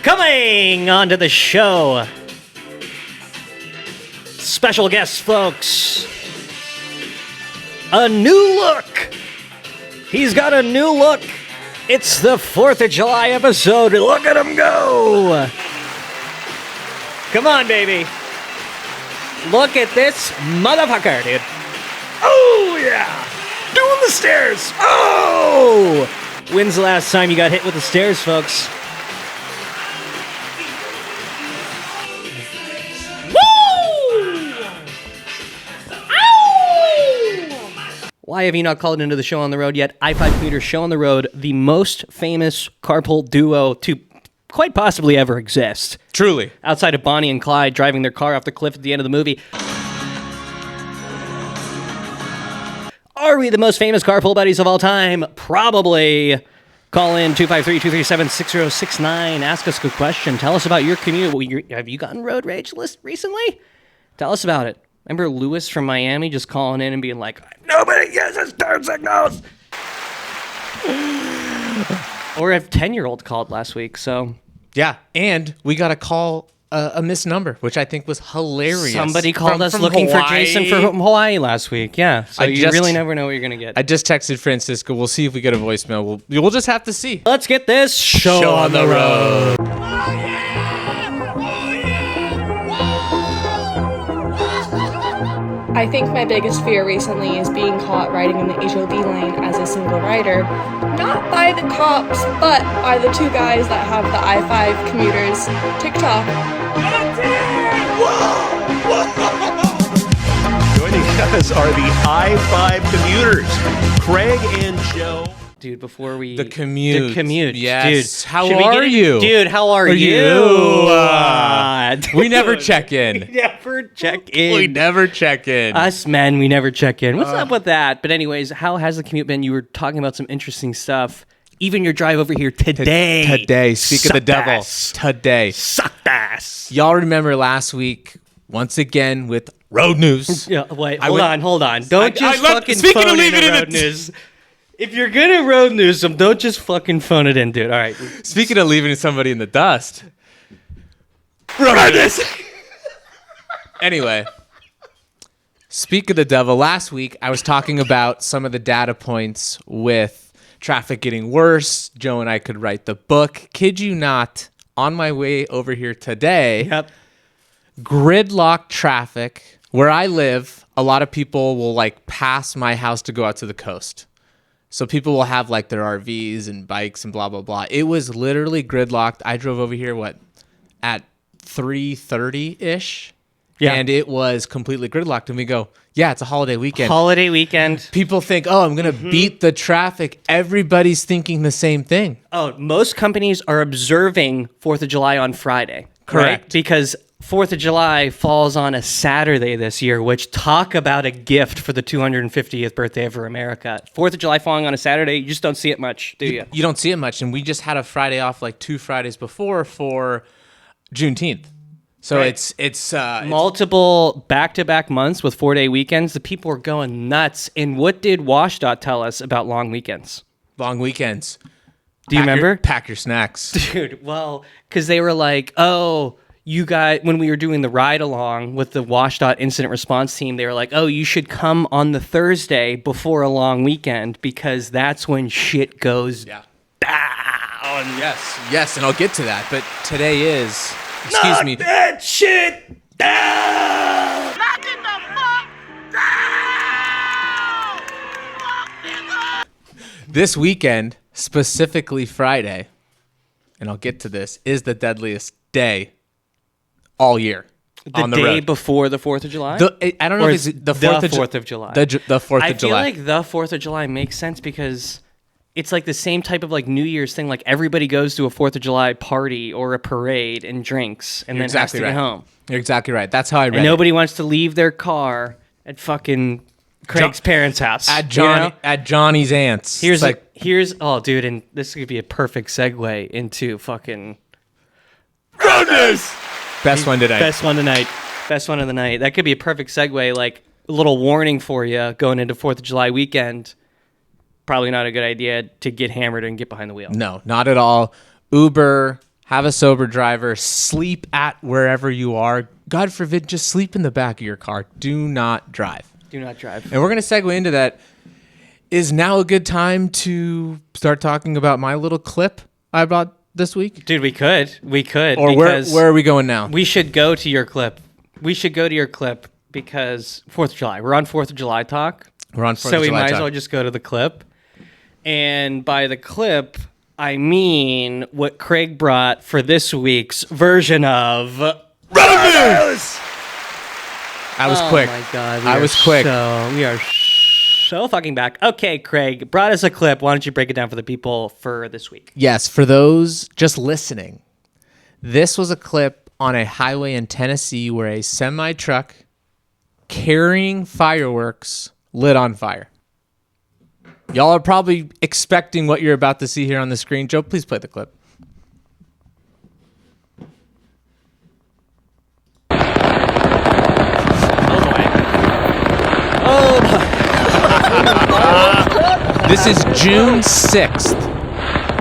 Coming onto the show, special guests, folks. A new look. He's got a new look. It's the 4th of July episode. Look at him go. Come on, baby. Look at this motherfucker, dude. Oh, yeah. Doing the stairs. Oh. When's the last time you got hit with the stairs, folks? Why have you not called into the show on the road yet? I-5 Commuters Show on the Road, the most famous carpool duo to quite possibly ever exist. Truly. Outside of Bonnie and Clyde driving their car off the cliff at the end of the movie. Are we the most famous carpool buddies of all time? Probably. Call in 253-237-6069. Ask us a good question. Tell us about your commute. Have you gotten road rage recently? Tell us about it. Remember Lewis from Miami just calling in and being like, nobody uses turn signals. Or a 10-year-old called last week, so. Yeah, and we got a call, a missed number, which I think was hilarious. Somebody called us looking for Jason from Hawaii last week, yeah. So you really never know what you're going to get. I just texted Francisco. We'll see if we get a voicemail. We'll just have to see. Let's get this show on the road. I think my biggest fear recently is being caught riding in the HOV lane as a single rider, not by the cops, but by the two guys that have the I-5 Commuters TikTok. Joining us are the I-5 Commuters, Craig and Joe. Dude, before we... The commute. Yes. Dude, how are you? Dude, how are you? We never check in. Never check in. We never check in. Us men, we never check in. What's up with that? But anyways, how has the commute been? You were talking about some interesting stuff. Even your drive over here today. Today. Speak of the devil. Ass. Today. Sucked ass. Y'all remember last week, once again, with road news. Yeah, wait, hold on. Don't just fucking speaking phone of leaving in it road news. If you're gonna road news them, don't just fucking phone it in, dude. All right. Speaking of leaving somebody in the dust. Road news. Anyway, speak of the devil. Last week, I was talking about some of the data points with traffic getting worse. Joe and I could write the book. Kid you not, on my way over here today, gridlock traffic. Where I live, a lot of people will pass my house to go out to the coast. So people will have their RVs and bikes and blah, blah, blah. It was literally gridlocked. I drove over here, at 3:30-ish? Yeah. And it was completely gridlocked. And we go, yeah, it's a holiday weekend. Holiday weekend. People think, oh, I'm going to beat the traffic. Everybody's thinking the same thing. Oh, most companies are observing 4th of July on Friday. Correct. Right? Because 4th of July falls on a Saturday this year, which talk about a gift for the 250th birthday of America. 4th of July falling on a Saturday, you just don't see it much, do you? You don't see it much. And we just had a Friday off 2 Fridays before for Juneteenth. So right. it's multiple back-to-back months with 4-day weekends. The people are going nuts. And what did WashDOT tell us about long weekends? Long weekends. Do you remember? Pack your snacks. Dude, well, because they were like, oh, you guys, when we were doing the ride-along with the WashDOT incident response team, they were like, oh, you should come on the Thursday before a long weekend because that's when shit goes down. Yes, and I'll get to that. But today is... Excuse me. That shit down! Knocking the fuck down! This weekend, specifically Friday, and I'll get to this, is the deadliest day all year. The day before the 4th of July? I don't know if it's the 4th of July. The 4th of July. I feel like the 4th of July makes sense because... it's the same type of New Year's thing. Everybody goes to a 4th of July party or a parade and drinks and then has to get home. You're exactly right. That's how I read it. And nobody wants to leave their car at fucking Craig's parents' house. At Johnny's aunt's. Here's oh dude, and this could be a perfect segue into fucking goodness. Best one tonight. Best one of the night. That could be a perfect segue, a little warning for you going into 4th of July weekend. Probably not a good idea to get hammered and get behind the wheel. No, not at all. Uber have a sober driver, sleep at wherever you are. God forbid, just sleep in the back of your car. Do not drive. Do not drive. And we're going to segue into that. Is now a good time to start talking about my little clip I brought this week? Dude, we could. Or where are we going now? We should go to your clip. Because 4th of July. We're on 4th of July talk. We're on 4th So of July we might talk. as well just go to the clip. And by the clip, I mean what Craig brought for this week's version of News. I was quick. Oh my God. I was quick. We are so fucking back. Okay, Craig, brought us a clip. Why don't you break it down for the people for this week? Yes, for those just listening, this was a clip on a highway in Tennessee where a semi-truck carrying fireworks lit on fire. Y'all are probably expecting what you're about to see here on the screen. Joe, please play the clip. This is June 6th.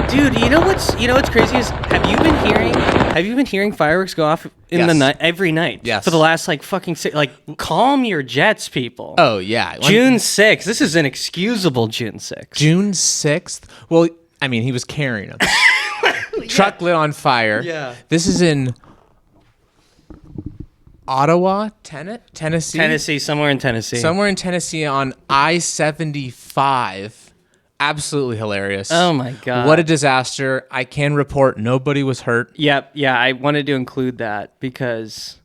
Dude, you know what's crazy is have you been hearing fireworks go off in the night every night? Yes. For the last calm your jets, people. Oh, yeah. June 6th. This is inexcusable June 6th. June 6th? Well, I mean, he was carrying them. Truck lit on fire. Yeah. This is in Ottawa, Tennessee? Tennessee, somewhere in Tennessee. Somewhere in Tennessee on I-75. Absolutely hilarious. Oh my God. What a disaster. I can report nobody was hurt. Yep, yeah, I wanted to include that because,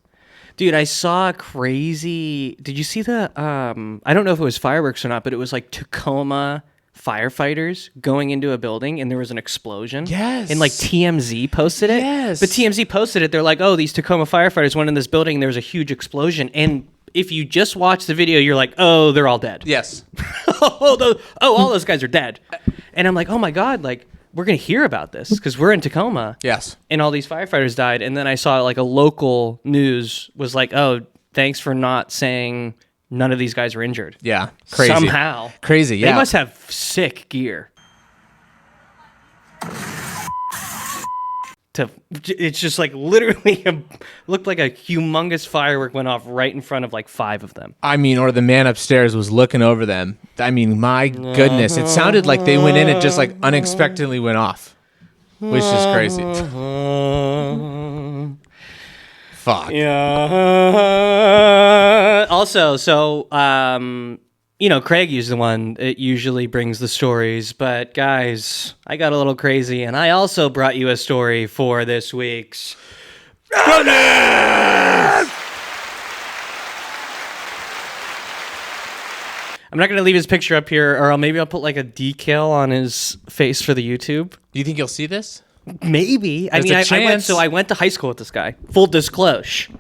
dude, I saw crazy. Did you see the? I don't know if it was fireworks or not, but it was like Tacoma firefighters going into a building and there was an explosion. Yes. And like TMZ posted it. Yes. But TMZ posted it. They're like, oh, these Tacoma firefighters went in this building and there was a huge explosion. And if you just watch the video, you're like, oh, they're all dead. Yes. all those guys are dead. And I'm like, oh my God, like we're going to hear about this because we're in Tacoma. Yes. And all these firefighters died. And then I saw like a local news was like, oh, thanks for not saying none of these guys were injured. Yeah. Crazy. Somehow. Crazy, yeah. They must have sick gear. It's just like literally looked like a humongous firework went off right in front of like 5 of them. I mean, or the man upstairs was looking over them. I mean, my goodness. It sounded like they went in and just like unexpectedly went off, which is crazy. Fuck. Yeah. Also, so, Craig is the one that usually brings the stories, but guys, I got a little crazy and I also brought you a story for this week's News! I'm not going to leave his picture up here, or maybe I'll put like a decal on his face for the YouTube. Do you think you'll see this? Maybe. There's a chance. I went to high school with this guy. Full disclosure,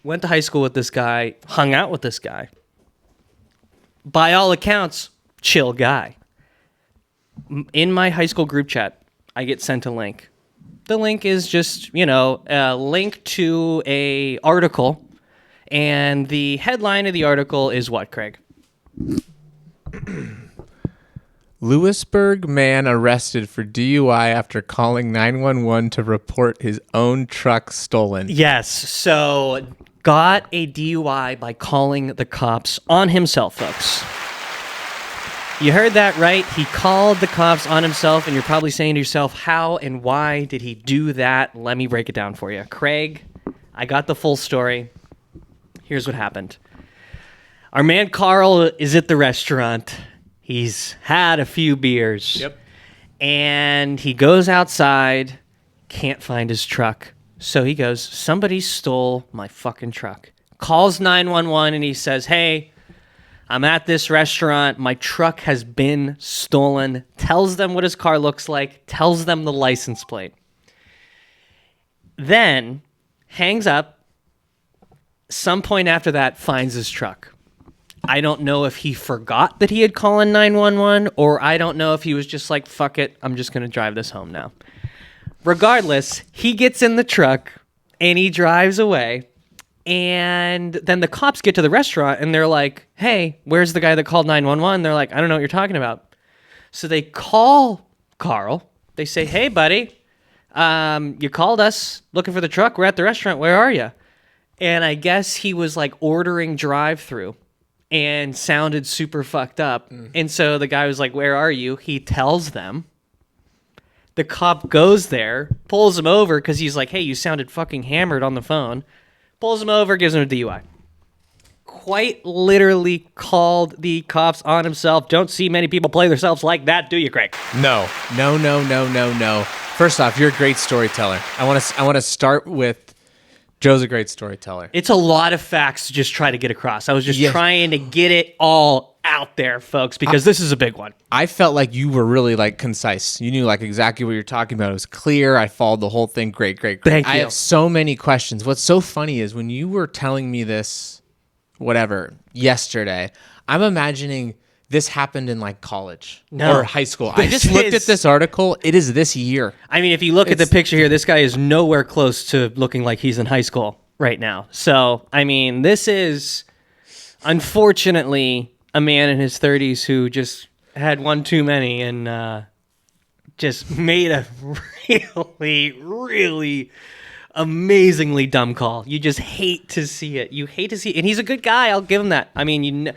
went to high school with this guy, hung out with this guy. By all accounts, chill guy. In my high school group chat, I get sent a link. The link is just, a link to a article. And the headline of the article is what, Craig? Lewisburg man arrested for DUI after calling 911 to report his own truck stolen. Yes, so got a DUI by calling the cops on himself, folks. You heard that right. He called the cops on himself, and you're probably saying to yourself, how and why did he do that? Let me break it down for you. Craig, I got the full story. Here's what happened. Our man Carl is at the restaurant. He's had a few beers. Yep. And he goes outside, can't find his truck. So he goes, somebody stole my fucking truck. Calls 911 and he says, hey, I'm at this restaurant. My truck has been stolen. Tells them what his car looks like. Tells them the license plate. Then hangs up. Some point after that, finds his truck. I don't know if he forgot that he had called 911, or I don't know if he was just like, fuck it, I'm just going to drive this home now. Regardless, he gets in the truck and he drives away. And then the cops get to the restaurant and they're like, hey, where's the guy that called 911? They're like, I don't know what you're talking about. So they call Carl. They say, hey, buddy, You called us looking for the truck. We're at the restaurant. Where are you? And I guess he was like ordering drive-through and sounded super fucked up. And so the guy was like, where are you? He tells them. The cop goes there, pulls him over because he's like, hey, you sounded fucking hammered on the phone. Pulls him over, gives him a DUI. Quite literally called the cops on himself. Don't see many people play themselves like that, do you, Craig? No. First off, you're a great storyteller. I want to start with Joe's a great storyteller. It's a lot of facts to just try to get across. I was just trying to get it all out there, folks, because this is a big one. I felt like you were really like concise. You knew like exactly what you're talking about. It was clear. I followed the whole thing. Great. Thank you. I have so many questions. What's so funny is when you were telling me this, yesterday, I'm imagining this happened in like college or high school. I just looked at this article. It is this year. I mean, if you look at the picture here, this guy is nowhere close to looking like he's in high school right now. So, I mean, this is unfortunately a man in his 30s who just had one too many and just made a really amazingly dumb call. You just hate to see it. You hate to see it. And he's a good guy. I'll give him that. I mean,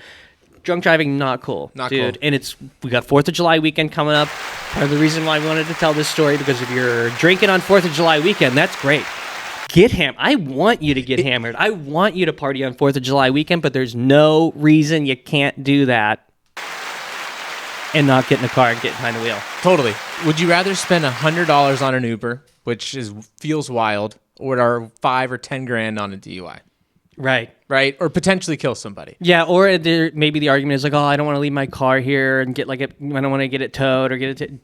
drunk driving, not cool, dude. Cool. And we got 4th of July weekend coming up. Part of the reason why we wanted to tell this story, because if you're drinking on 4th of July weekend, that's great. Get hammered. I want you to get hammered. I want you to party on 4th of July weekend, but there's no reason you can't do that and not get in a car and get behind the wheel. Totally. Would you rather spend $100 on an Uber, which feels wild, or 5 or 10 grand on a DUI? Right? Or potentially kill somebody. Yeah, or maybe the argument is like, oh, I don't want to leave my car here and get I don't want to get it towed or get it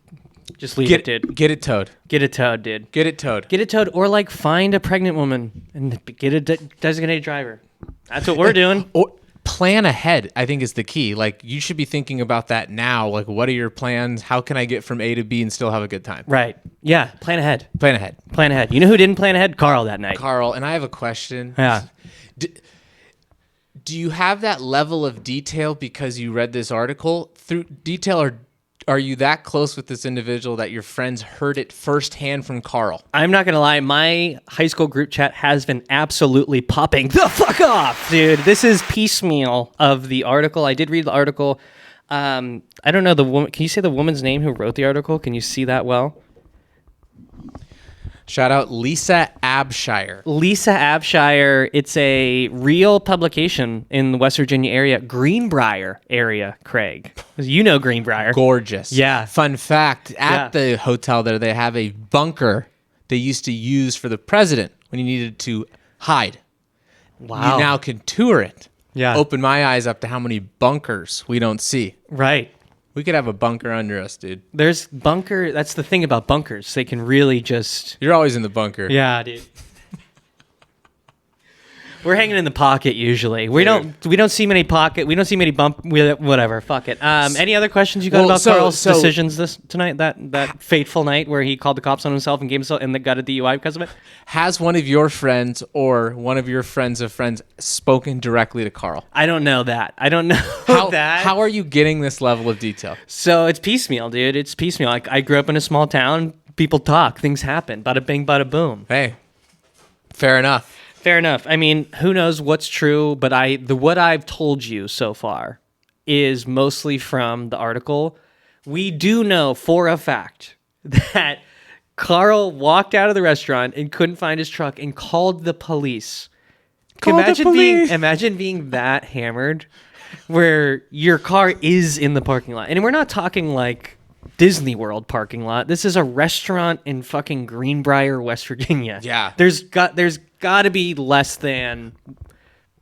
just leave it, dude. Get it towed. Get it towed, dude. Get it towed. Get it towed, or like find a pregnant woman and get a designated driver. That's what we're doing. Or plan ahead, I think, is the key. Like, you should be thinking about that now. Like, what are your plans? How can I get from A to B and still have a good time? Right. Yeah, plan ahead. Plan ahead. Plan ahead. You know who didn't plan ahead? Carl that night. Carl, and I have a question. Yeah. Do you have that level of detail because you read this article through detail, or are you that close with this individual that your friends heard it firsthand from Carl? I'm not going to lie. My high school group chat has been absolutely popping the fuck off, dude. This is piecemeal of the article. I did read the article. I don't know the woman. Can you say the woman's name who wrote the article? Can you see that well? Shout out Lisa Abshire. Lisa Abshire. It's a real publication in the West Virginia area, Greenbrier area, Craig. You know Greenbrier. Gorgeous. Yeah. Fun fact, at the hotel there, they have a bunker they used to use for the president when he needed to hide. Wow. You now can tour it. Yeah. Open my eyes up to how many bunkers we don't see. Right. We could have a bunker under us, dude. There's bunker. That's the thing about bunkers. They can really just... You're always in the bunker. Yeah, dude. We're hanging in the pocket usually. We don't see many pocket. We don't see many bump. Whatever. Fuck it. Any other questions you got about Carl's decisions tonight? That fateful night where he called the cops on himself and gave himself and got a DUI because of it. Has one of your friends or one of your friends of friends spoken directly to Carl? I don't know that. I don't know that. How are you getting this level of detail? So it's piecemeal, dude. It's piecemeal. I grew up in a small town. People talk. Things happen. Bada bing, bada boom. Hey, fair enough. Fair enough. I mean, who knows what's true, but what I've told you so far is mostly from the article. We do know for a fact that Carl walked out of the restaurant and couldn't find his truck and called the police. Imagine being that hammered where your car is in the parking lot. And we're not talking like Disney World parking lot. This is a restaurant in fucking Greenbrier, West Virginia. Yeah. There's got to be less than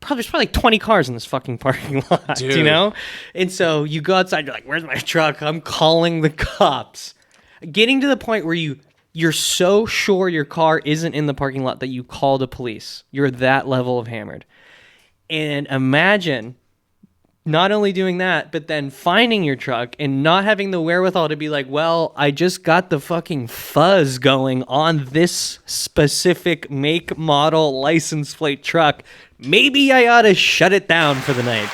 there's probably like 20 cars in this fucking parking lot, dude. You know? And so you go outside, you're like, where's my truck? I'm calling the cops. Getting to the point where you're so sure your car isn't in the parking lot that you call the police. You're that level of hammered. And imagine not only doing that, but then finding your truck and not having the wherewithal to be like, well, I just got the fucking fuzz going on this specific make, model, license plate truck. Maybe I ought to shut it down for the night.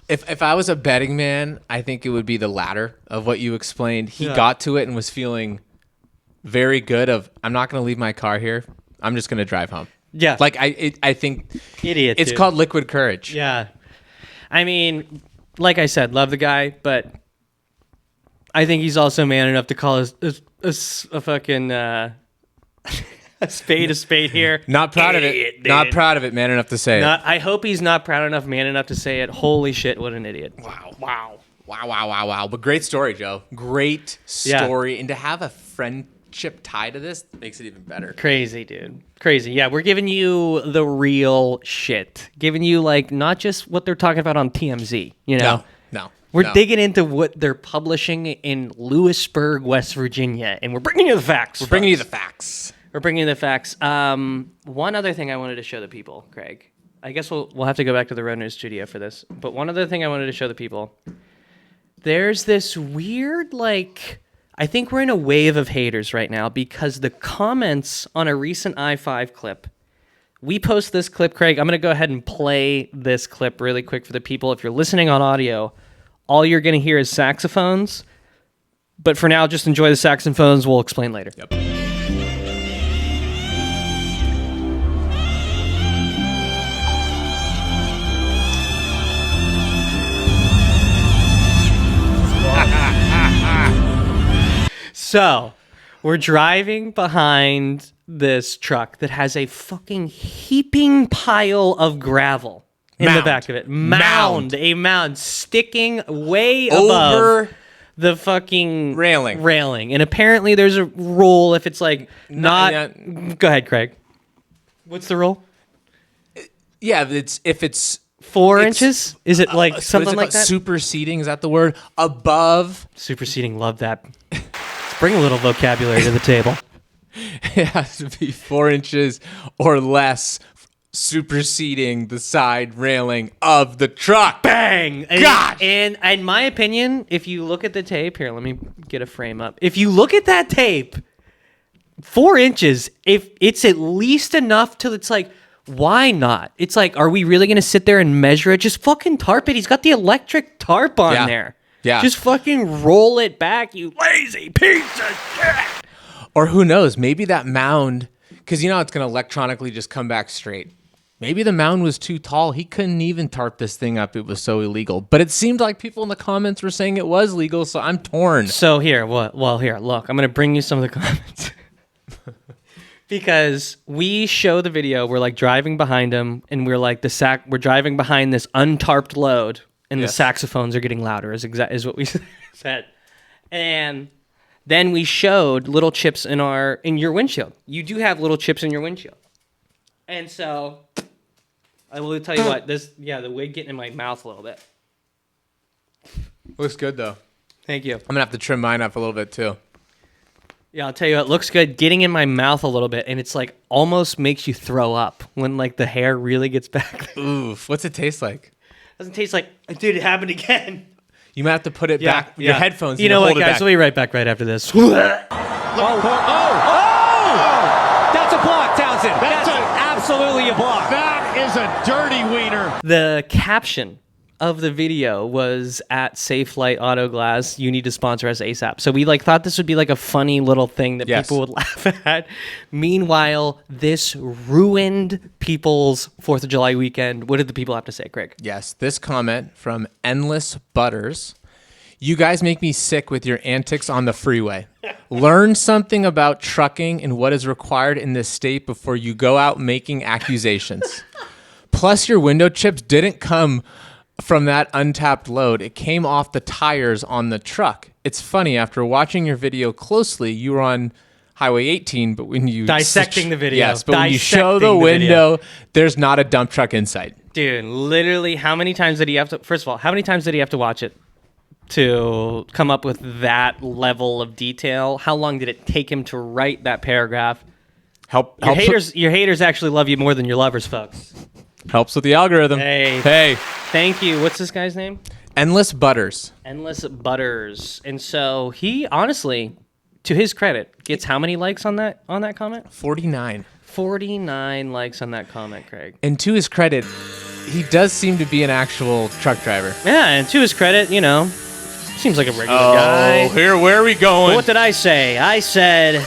If I was a betting man, I think it would be the latter of what you explained. He got to it and was feeling very good of, I'm not going to leave my car here. I'm just going to drive home. Yeah. Like, I think Idiot. it's dude. called liquid courage. Yeah. I mean, like I said, love the guy, but I think he's also man enough to call a fucking a spade here. Not proud Idiot, of it. dude. Not proud of it, man enough to say it. I hope he's not proud enough, man enough to say it. Holy shit, what an idiot. Wow. But great story, Joe. Great story. And to have a friendship tie to this makes it even better. Crazy, dude. Crazy. Yeah, we're giving you the real shit. Giving you, like, not just what they're talking about on TMZ, you know? No. We're digging into what they're publishing in Lewisburg, West Virginia, and we're bringing you the facts. We're bringing you the facts. We're bringing you the facts. One other thing I wanted to show the people, Craig. I guess we'll have to go back to the Road News studio for this. But one other thing I wanted to show the people. There's this weird, like, I think we're in a wave of haters right now because the comments on a recent i5 clip. We post this clip, Craig. I'm going to go ahead and play this clip really quick for the people. If you're listening on audio, all you're going to hear is saxophones. But for now, just enjoy the saxophones. We'll explain later. Yep. So, we're driving behind this truck that has a fucking heaping pile of gravel in the back of it. A mound sticking way above Over the fucking railing. And apparently there's a rule if it's like not... Go ahead, Craig. What's the rule? Yeah, if it's 4 inches? Is it like something like that? Superseding, is that the word? Above. Superseding, love that. Let's bring a little vocabulary to the table. It has to be 4 inches or less superseding the side railing of the truck. Bang! Gosh! And in my opinion, if you look at the tape, here, let me get a frame up. If you look at that tape, 4 inches, if it's at least enough till it's like, why not? It's like, are we really going to sit there and measure it? Just fucking tarp it. He's got the electric tarp on there. Yeah. Just fucking roll it back, you lazy piece of shit. Or who knows, maybe that mound, because you know it's going to electronically just come back straight. Maybe the mound was too tall. He couldn't even tarp this thing up. It was so illegal. But it seemed like people in the comments were saying it was legal, so I'm torn. So here, here, look, I'm going to bring you some of the comments. Because we show the video, we're like driving behind him, and we're like we're driving behind this untarped load, and the saxophones are getting louder, is what we said. And then we showed little chips in your windshield. You do have little chips in your windshield. And so I will tell you what, the wig getting in my mouth a little bit. Looks good though. Thank you. I'm gonna have to trim mine up a little bit too. Yeah, I'll tell you what, it looks good getting in my mouth a little bit, and it's like almost makes you throw up when like the hair really gets back. Oof, what's it taste like? Doesn't taste like, dude, it happened again. You might have to put it back, your headphones. You know what, guys, we'll be right back after this. That's a block, Townsend. That's absolutely a block. That is a dirty wiener. The caption of the video was at Safe Light Auto Glass. You need to sponsor us ASAP. So we thought this would be like a funny little thing that people would laugh at. Meanwhile, this ruined people's 4th of July weekend. What did the people have to say, Craig? Yes, this comment from Endless Butters. You guys make me sick with your antics on the freeway. Learn something about trucking and what is required in this state before you go out making accusations. Plus, your window chips didn't come from that untapped load. It came off the tires on the truck. It's funny, after watching your video closely, you were on Highway 18, but when you... Dissecting the video. Yes, but when you show the window, there's not a dump truck in sight. Dude, literally, how many times did he have to... First of all, how many times did he have to watch it to come up with that level of detail? How long did it take him to write that paragraph? Your haters actually love you more than your lovers, folks. Helps with the algorithm. Hey. Thank you. What's this guy's name? Endless Butters. Endless Butters. And so he honestly, to his credit, gets how many likes on that comment? 49. 49 likes on that comment, Craig. And to his credit, he does seem to be an actual truck driver. Yeah, and to his credit, seems like a regular guy. Where are we going? But what did I say? I said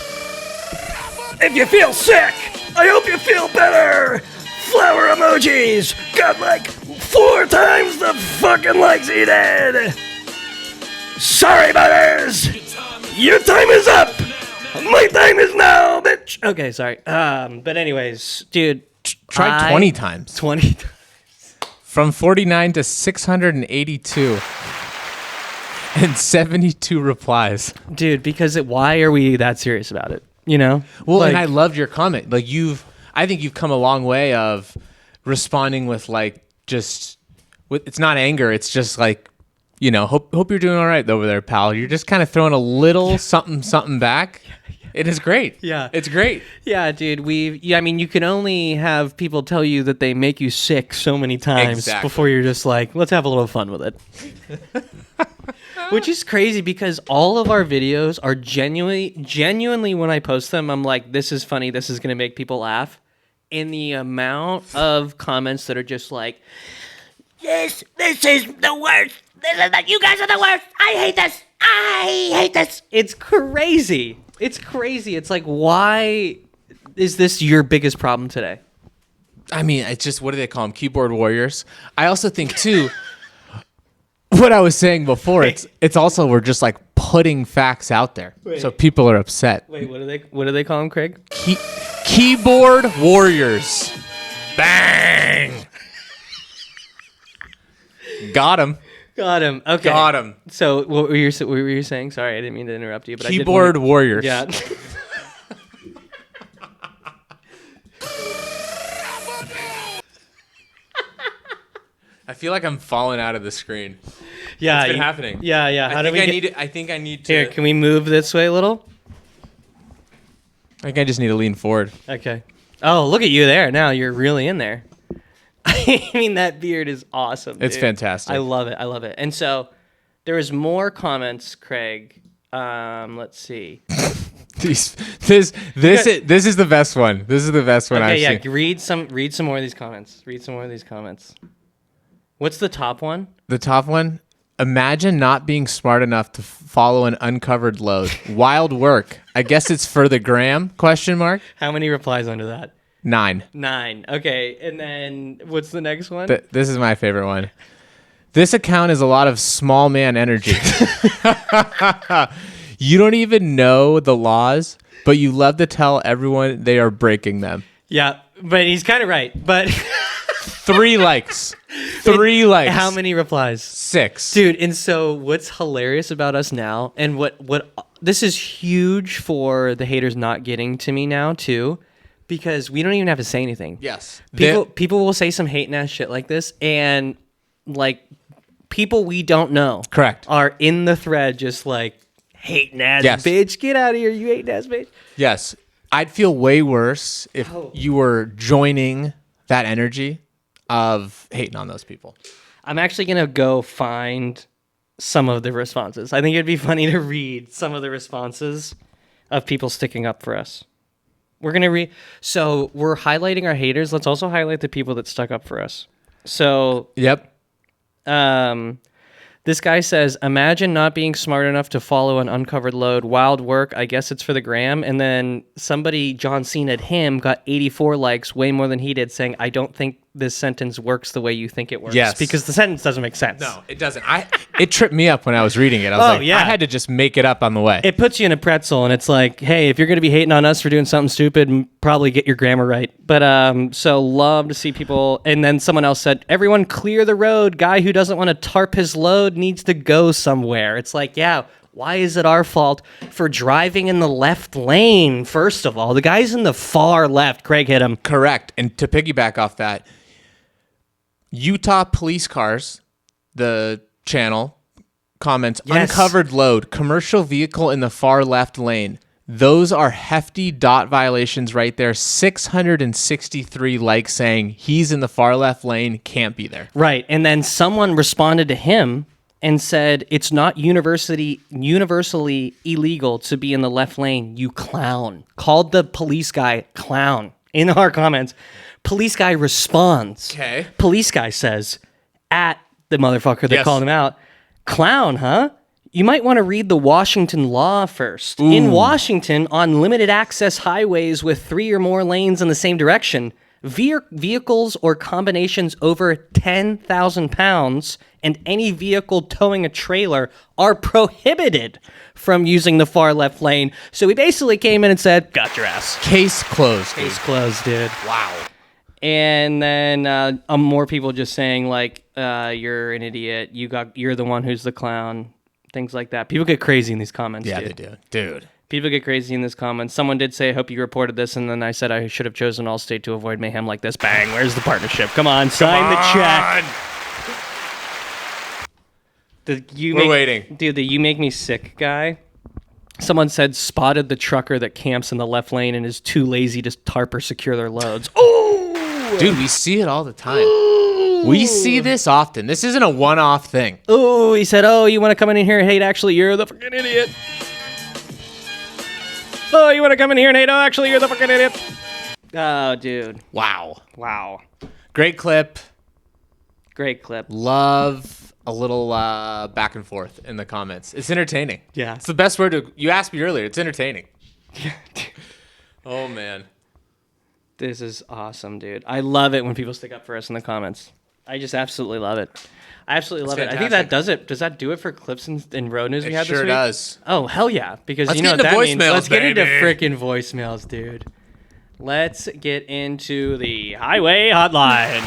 If you feel sick, I hope you feel better. Flower emojis got like 4 times the fucking likes he did. Sorry, butters. Your time is up. My time is now, bitch. Okay, sorry. But anyways, dude. Try 20 times. 20 times. From 49 to 682. And 72 replies. Dude, because why are we that serious about it? You know? Well, and I loved your comment. Like I think you've come a long way of responding with it's not anger. It's just like, hope you're doing all right over there, pal. You're just kind of throwing a little something back. It is great. Yeah. It's great. Yeah, dude. You can only have people tell you that they make you sick so many times before you're just like, let's have a little fun with it. Which is crazy because all of our videos are genuinely when I post them, I'm like, this is funny. This is going to make people laugh. And the amount of comments that are just like, this is the worst. You guys are the worst. I hate this. It's crazy. It's like, why is this your biggest problem today? I mean, it's just, what do they call them? Keyboard warriors. I also think, too, what I was saying before, it's also we're just like putting facts out there. So people are upset. Wait, what do they call them, Craig? Keyboard warriors. Bang! Got him. Okay. Got him. So what were you saying? Sorry, I didn't mean to interrupt you. But Keyboard warriors. Yeah. I feel like I'm falling out of the screen. Yeah, it's been happening. Yeah. I think I need to. Here, can we move this way a little? I think I just need to lean forward. Okay. Oh, look at you there. Now you're really in there. I mean, that beard is awesome. It's dude. fantastic. I love it. And so there was more comments, Craig. Let's see. This is the best one. This is the best one I've seen. Read some more of these comments. What's the top one? The top one? Imagine not being smart enough to follow an uncovered load. Wild work. I guess it's for the gram? ? How many replies under that? 9. 9. Okay, and then what's the next one? This is my favorite one. This account is a lot of small man energy. You don't even know the laws, but you love to tell everyone they are breaking them. Yeah, but he's kind of right. But 3 likes. 3 likes. How many replies? 6. Dude, and so what's hilarious about us now, and what this is huge for the haters not getting to me now too, because we don't even have to say anything. Yes. People will say some hating ass shit like this, and like people we don't know Correct. are in the thread just like hating ass bitch, get out of here, you hating ass bitch. Yes. I'd feel way worse if you were joining that energy of hating on those people. I'm actually gonna go find some of the responses. I think it'd be funny to read some of the responses of people sticking up for us. We're going to read. So we're highlighting our haters. Let's also highlight the people that stuck up for us. So, Yep. This guy says, imagine not being smart enough to follow an uncovered load. Wild work. I guess it's for the gram. And then somebody, John Cena'd him, got 84 likes, way more than he did, saying, I don't think this sentence works the way you think it works. Yes. Because the sentence doesn't make sense. No, it doesn't. It tripped me up when I was reading it. I was I had to just make it up on the way. It puts you in a pretzel, and it's like, hey, if you're going to be hating on us for doing something stupid, probably get your grammar right. But so love to see people. And then someone else said, everyone clear the road. Guy who doesn't want to tarp his load needs to go somewhere. It's like, yeah, why is it our fault for driving in the left lane? First of all, the guy's in the far left. Craig hit him. Correct. And to piggyback off that, Utah police cars, the channel, comments, uncovered load, commercial vehicle in the far left lane. Those are hefty dot violations right there. 663 likes saying he's in the far left lane, can't be there. Right. And then someone responded to him and said, it's not universally illegal to be in the left lane, you clown. Called the police guy clown in our comments. Police guy responds. Okay. Police guy says, at the motherfucker that called him out, clown, huh? You might want to read the Washington law first. Ooh. In Washington, on limited access highways with 3 or more lanes in the same direction, vehicles or combinations over 10,000 pounds and any vehicle towing a trailer are prohibited from using the far left lane. So we basically came in and said, got your ass. Case closed. Case closed, dude. Wow. And then more people just saying like, you're an idiot. You're the one who's the clown. Things like that. People get crazy in these comments. Yeah, dude. they do. Dude. People get crazy in this comments. Someone did say, I hope you reported this, and then I said I should have chosen Allstate to avoid mayhem like this. Bang, where's the partnership? Come on, sign the check. We're waiting. Dude, the you make me sick guy. Someone said spotted the trucker that camps in the left lane and is too lazy to tarp or secure their loads. Oh! Dude, we see it all the time. Ooh. We see this often. This isn't a one-off thing. Oh, he said, oh, you want to come in here and hate? Actually, you're the fucking idiot. Oh, you want to come in here and hate? Oh, actually, you're the fucking idiot. Oh, dude. Wow. Wow. Great clip. Great clip. Love a little back and forth in the comments. It's entertaining. Yeah. It's the best word to... You asked me earlier. It's entertaining. Oh, man. This is awesome, dude. I love it when people stick up for us in the comments. I just absolutely love it. I absolutely love it. I think that does it. Does that do it for clips and road news we had this week? It sure does. Oh, hell yeah. Because Let's you know get what into that means. voicemails, Let's get into baby. freaking voicemails, dude. Let's get into the highway hotline.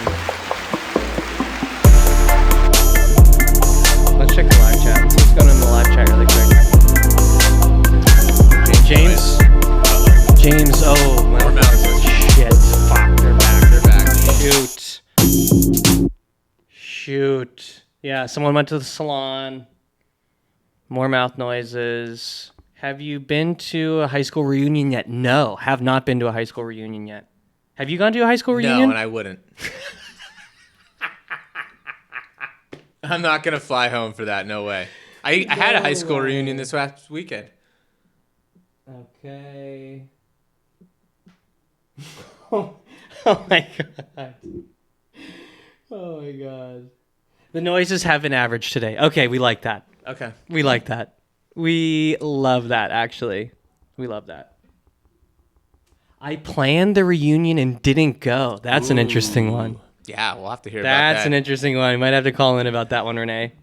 Let's check the live chat. Let's go into the live chat really quick. James? James, oh, More mouses. shit. Fuck, they're back. They're back. Shoot. Yeah, someone went to the salon. More mouth noises. Have you been to a high school reunion yet? No, have not been to a high school reunion yet. Have you gone to a high school reunion? No, and I wouldn't. I'm not going to fly home for that. No way. I had a high school reunion this last weekend. Okay. Oh my god. Oh my god. The noises have been average today. Okay, we like that. Okay. We like that. We love that, actually. We love that. I planned the reunion and didn't go. That's an interesting one. Yeah, we'll have to hear about that. That's an interesting one. You might have to call in about that one, Renee.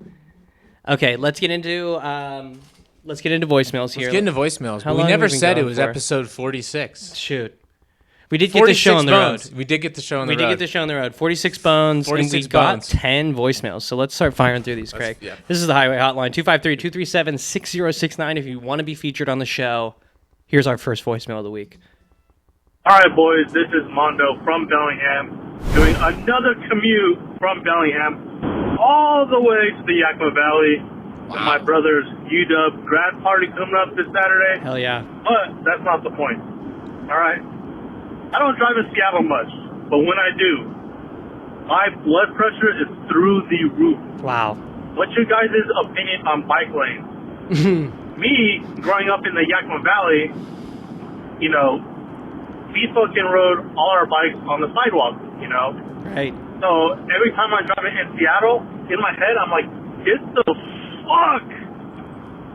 Okay, let's get into voicemails here. Let's get into voicemails. How But we long never have we been said it going was for? episode 46. Shoot. We did get the show on the road. We did get the show on the road. We did get the show on the road. 46 bones. 46 and we got bones. 10 voicemails. So let's start firing through these, Craig. Yeah. This is the Highway Hotline, 253-237-6069. If you want to be featured on the show, here's our first voicemail of the week. All right, boys, this is Mondo from Bellingham, doing another commute from Bellingham all the way to the Yakima Valley with my brother's UW grad party coming up this Saturday. Hell yeah. But that's not the point. All right? I don't drive in Seattle much, but when I do, my blood pressure is through the roof. Wow. What's your guys' opinion on bike lanes? Me, growing up in the Yakima Valley, you know, we fucking rode all our bikes on the sidewalk, you know? Right. So every time I'm driving in Seattle, in my head, I'm like, get the fuck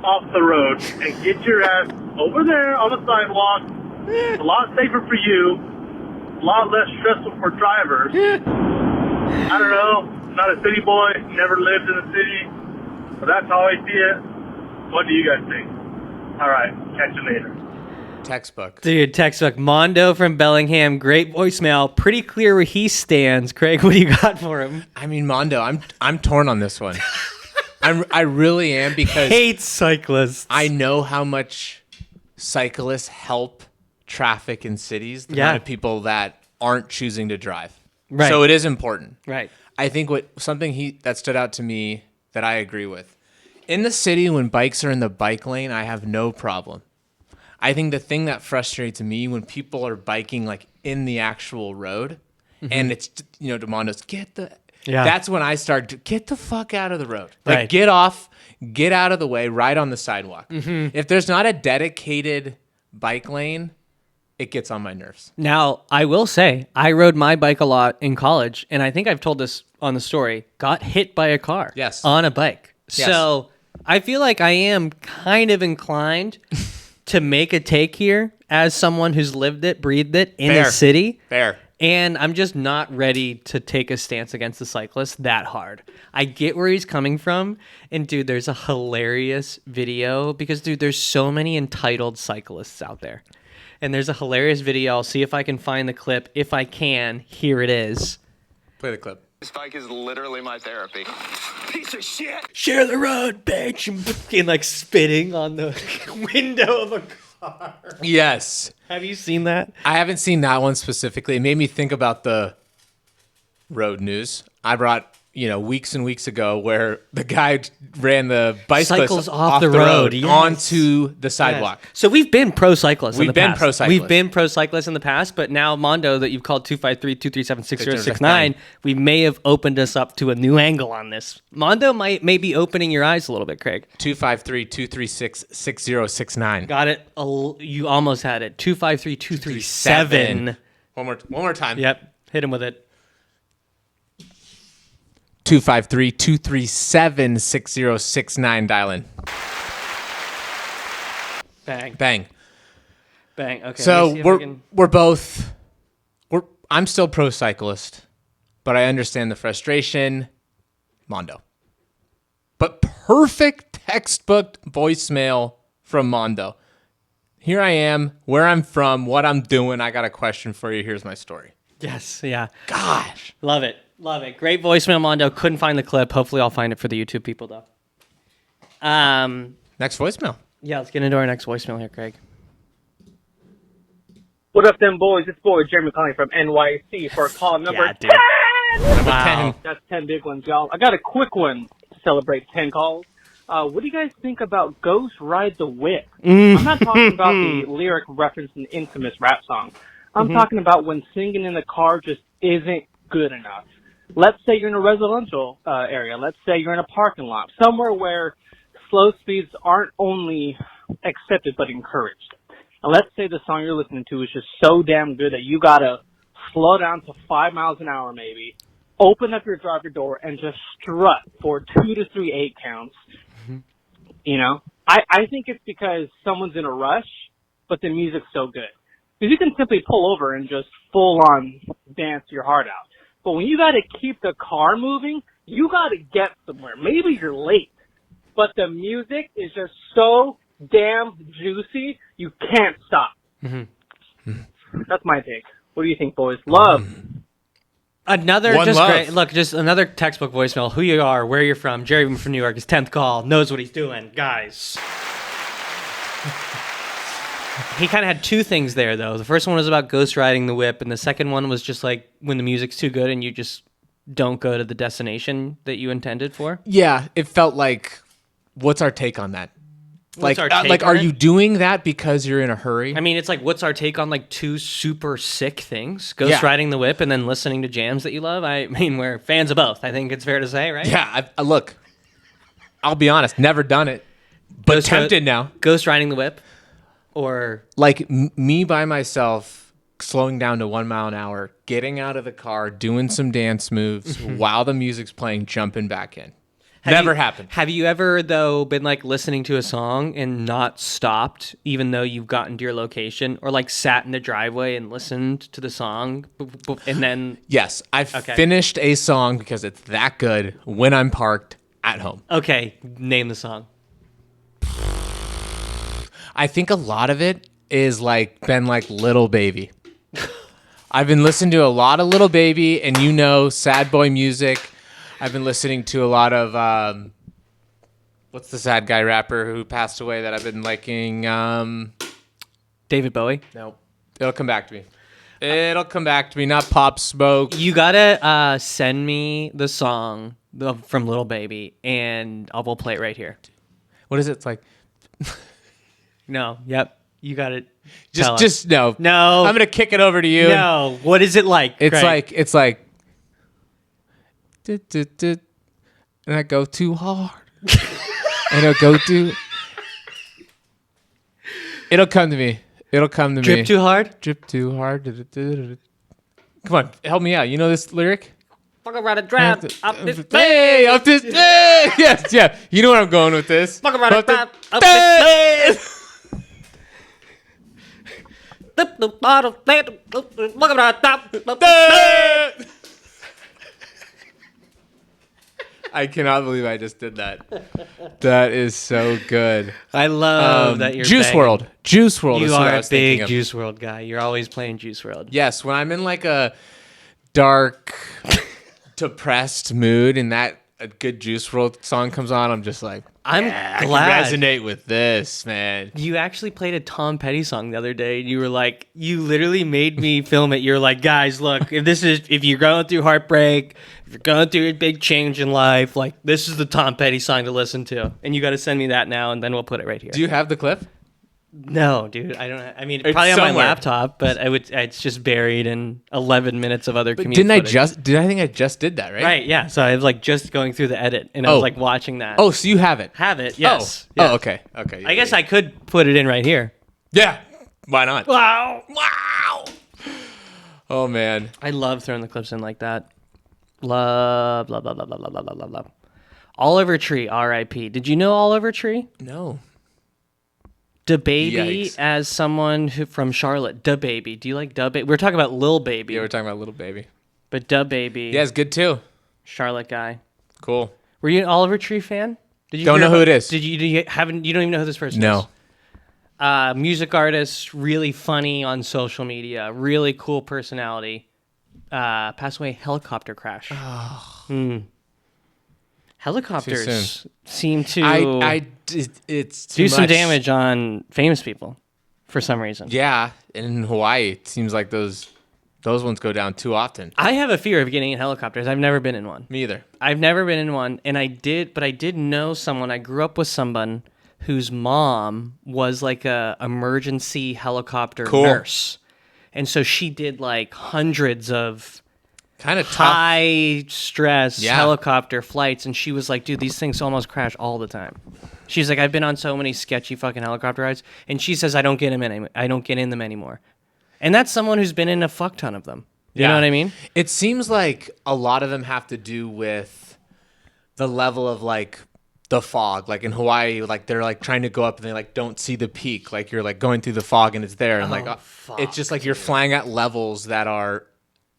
off the road and get your ass over there on the sidewalk. It's a lot safer for you, a lot less stressful for drivers. I don't know, not a city boy, never lived in the city, but that's how I see it. What do you guys think? All right, catch you later. Textbook. Dude, textbook. Mondo from Bellingham. Great voicemail. Pretty clear where he stands. Craig, what do you got for him? I mean, Mondo, I'm torn on this one. I really am because Hates cyclists. I know how much cyclists help traffic in cities. The Yeah. amount of people that aren't choosing to drive. Right. So it is important. Right. I think that stood out to me that I agree with. In the city, when bikes are in the bike lane, I have no problem. I think the thing that frustrates me when people are biking like in the actual road, and it's, you know, Demondo's that's when I start to get the fuck out of the road. Like Right. get off, get out of the way, right on the sidewalk. If there's not a dedicated bike lane, it gets on my nerves. Now, I will say, I rode my bike a lot in college, and I think I've told this on the story, got hit by a car Yes. on a bike. Yes. So I feel like I am kind of inclined to make a take here as someone who's lived it, breathed it in a city. Fair. And I'm just not ready to take a stance against the cyclist that hard. I get where he's coming from. And, dude, there's a hilarious video because, dude, there's so many entitled cyclists out there. And there's a hilarious video. I'll see if I can find the clip. If I can, here it is. Play the clip. This bike is literally my therapy. Piece of shit! Share the road, bitch. And, like, spitting on the window of a car. Yes. Have you seen that? I haven't seen that one specifically. It made me think about the road news I brought, weeks and weeks ago, where the guy ran the bicyclist Cycles off the road, yes. onto the sidewalk. Yes. So we've been pro cyclists in the past. We've been pro cyclists in the past, but now Mondo, that you've called 253-237-6069, we may have opened us up to a new angle on this. Mondo may be opening your eyes a little bit, Craig. 253-236-6069. Got it. You almost had it. 253-237. One more time. Yep. Hit him with it. 253-237-6069. Dial in. Bang. Bang. Bang. Okay. So I'm still pro cyclist, but I understand the frustration. Mondo. But perfect textbook voicemail from Mondo. Here I am, where I'm from, what I'm doing. I got a question for you. Here's my story. Yes. Yeah. Gosh. Love it. Love it. Great voicemail, Mondo. Couldn't find the clip. Hopefully I'll find it for the YouTube people, though. Next voicemail. Yeah, let's get into our next voicemail here, Craig. What up, them boys? It's boy Jeremy calling from NYC for call number 10. Wow. That's 10 big ones, y'all. I got a quick one to celebrate 10 calls. What do you guys think about Ghost Ride the Whip? I'm not talking about the lyric reference in the infamous rap song. I'm talking about when singing in the car just isn't good enough. Let's say you're in a residential area. Let's say you're in a parking lot, somewhere where slow speeds aren't only accepted but encouraged. And let's say the song you're listening to is just so damn good that you gotta slow down to 5 miles an hour maybe, open up your driver door, and just strut for 2 to 3 8 counts. I think it's because someone's in a rush, but the music's so good. Because you can simply pull over and just full on dance your heart out. But when you gotta keep the car moving, you gotta get somewhere. Maybe you're late, but the music is just so damn juicy, you can't stop. That's my take. What do you think, boys? Love. Another One just love. great. Look, just another textbook voicemail. Who you are, where you're from. Jerry from New York. His 10th call. Knows what he's doing, guys. He kind of had two things there, though. The first one was about ghost riding the whip, and the second one was just like when the music's too good and you just don't go to the destination that you intended for. Yeah, it felt like, what's our take on that? What's our take on are it? you doing that because you're in a hurry? I mean, it's like, what's our take on like two super sick things? Ghost riding the whip and then listening to jams that you love? I mean, we're fans of both. I think it's fair to say, right? Yeah, look, I'll be honest, never done it, but tempted now. Ghost riding the whip? Or Like me by myself, slowing down to 1 mile an hour, getting out of the car, doing some dance moves while the music's playing, jumping back in. Never happened. Have you ever, though, been like listening to a song and not stopped, even though you've gotten to your location, or like sat in the driveway and listened to the song and then? Yes, I've finished a song because it's that good when I'm parked at home. Okay, name the song. I think a lot of it is been like Little Baby. I've been listening to a lot of Little Baby and sad boy music. I've been listening to a lot of what's the sad guy rapper who passed away that I've been liking? David Bowie. No, it'll come back to me. It'll come back to me. Not Pop Smoke. You gotta send me the song from Little Baby, and we'll play it right here. What is it? It's like. No. Yep. You got it. Just no. No. I'm gonna kick it over to you. No. What is it like? It's Craig? like. And I go too hard. And it'll go too. It'll come to me. It'll come to me. Drip too hard. Drip too hard. Come on, help me out. You know this lyric? Fuck around a trap. Up this Hey, up this. Hey, yes, yeah. You know where I'm going with this. Fuck around a Up the- trap. Up this. The bottle. Fuck around a trap. I cannot believe I just did that. That is so good. I love that you're Juice banging. WRLD. Juice WRLD. You is what I are a was thinking big of. Juice WRLD guy. You're always playing Juice WRLD. Yes, when I'm in like a dark, depressed mood and a good Juice WRLD song comes on, I'm just like, I'm I glad can resonate with this, man. you actually played a Tom Petty song the other day. You were like, you literally made me film it. You're like, guys, look, if you're going through heartbreak, if you're going through a big change in life, like this is the Tom Petty song to listen to, and you got to send me that now, and then we'll put it right here. Do you have the clip? No, dude, I don't. I mean, It's probably on my somewhere. laptop, but it's just buried in 11 minutes of other. Commute Didn't I footage. I think I just did that, right? Right, yeah. So I was like just going through the edit, and I was Oh. like watching that. Oh, so you have it? Have it? Yes. Oh, Yeah. oh okay. Okay. I guess I could put it in right here. Yeah. Why not? Wow. Wow. Oh, man. I love throwing the clips in like that. Love, love, love, love, love, love, love, love, love. Oliver Tree, R.I.P. Did you know Oliver Tree? No. DaBaby Yikes. as someone who from Charlotte. DaBaby. Do you like DaBaby? We're talking about Lil Baby, Yeah, we're talking about Little Baby. but DaBaby, Yeah, it's good too. Charlotte guy. Cool. Were you an Oliver Tree fan? Did you Don't hear know who about- it is. Did you? You don't even know who this person No. is? Music artist, really funny on social media, really cool personality. Passed away helicopter crash. Helicopters seem to It's too do some much. damage on famous people for some reason. Yeah, and in Hawaii, it seems like those ones go down too often. I have a fear of getting in helicopters. I've never been in one. Me either. I've never been in one, and I did know someone. I grew up with someone whose mom was like a emergency helicopter Cool. nurse, and so she did like hundreds of Kind of tough. high stress Yeah. helicopter flights, and she was like, dude, these things almost crash all the time. She's like, I've been on so many sketchy fucking helicopter rides, and she says I don't get in them anymore. And that's someone who's been in a fuck ton of them. You know what I mean? It seems like a lot of them have to do with the level of like the fog. Like in Hawaii, like they're like trying to go up and they like don't see the peak. Like you're like going through the fog and it's there, and it's just like you're flying at levels that are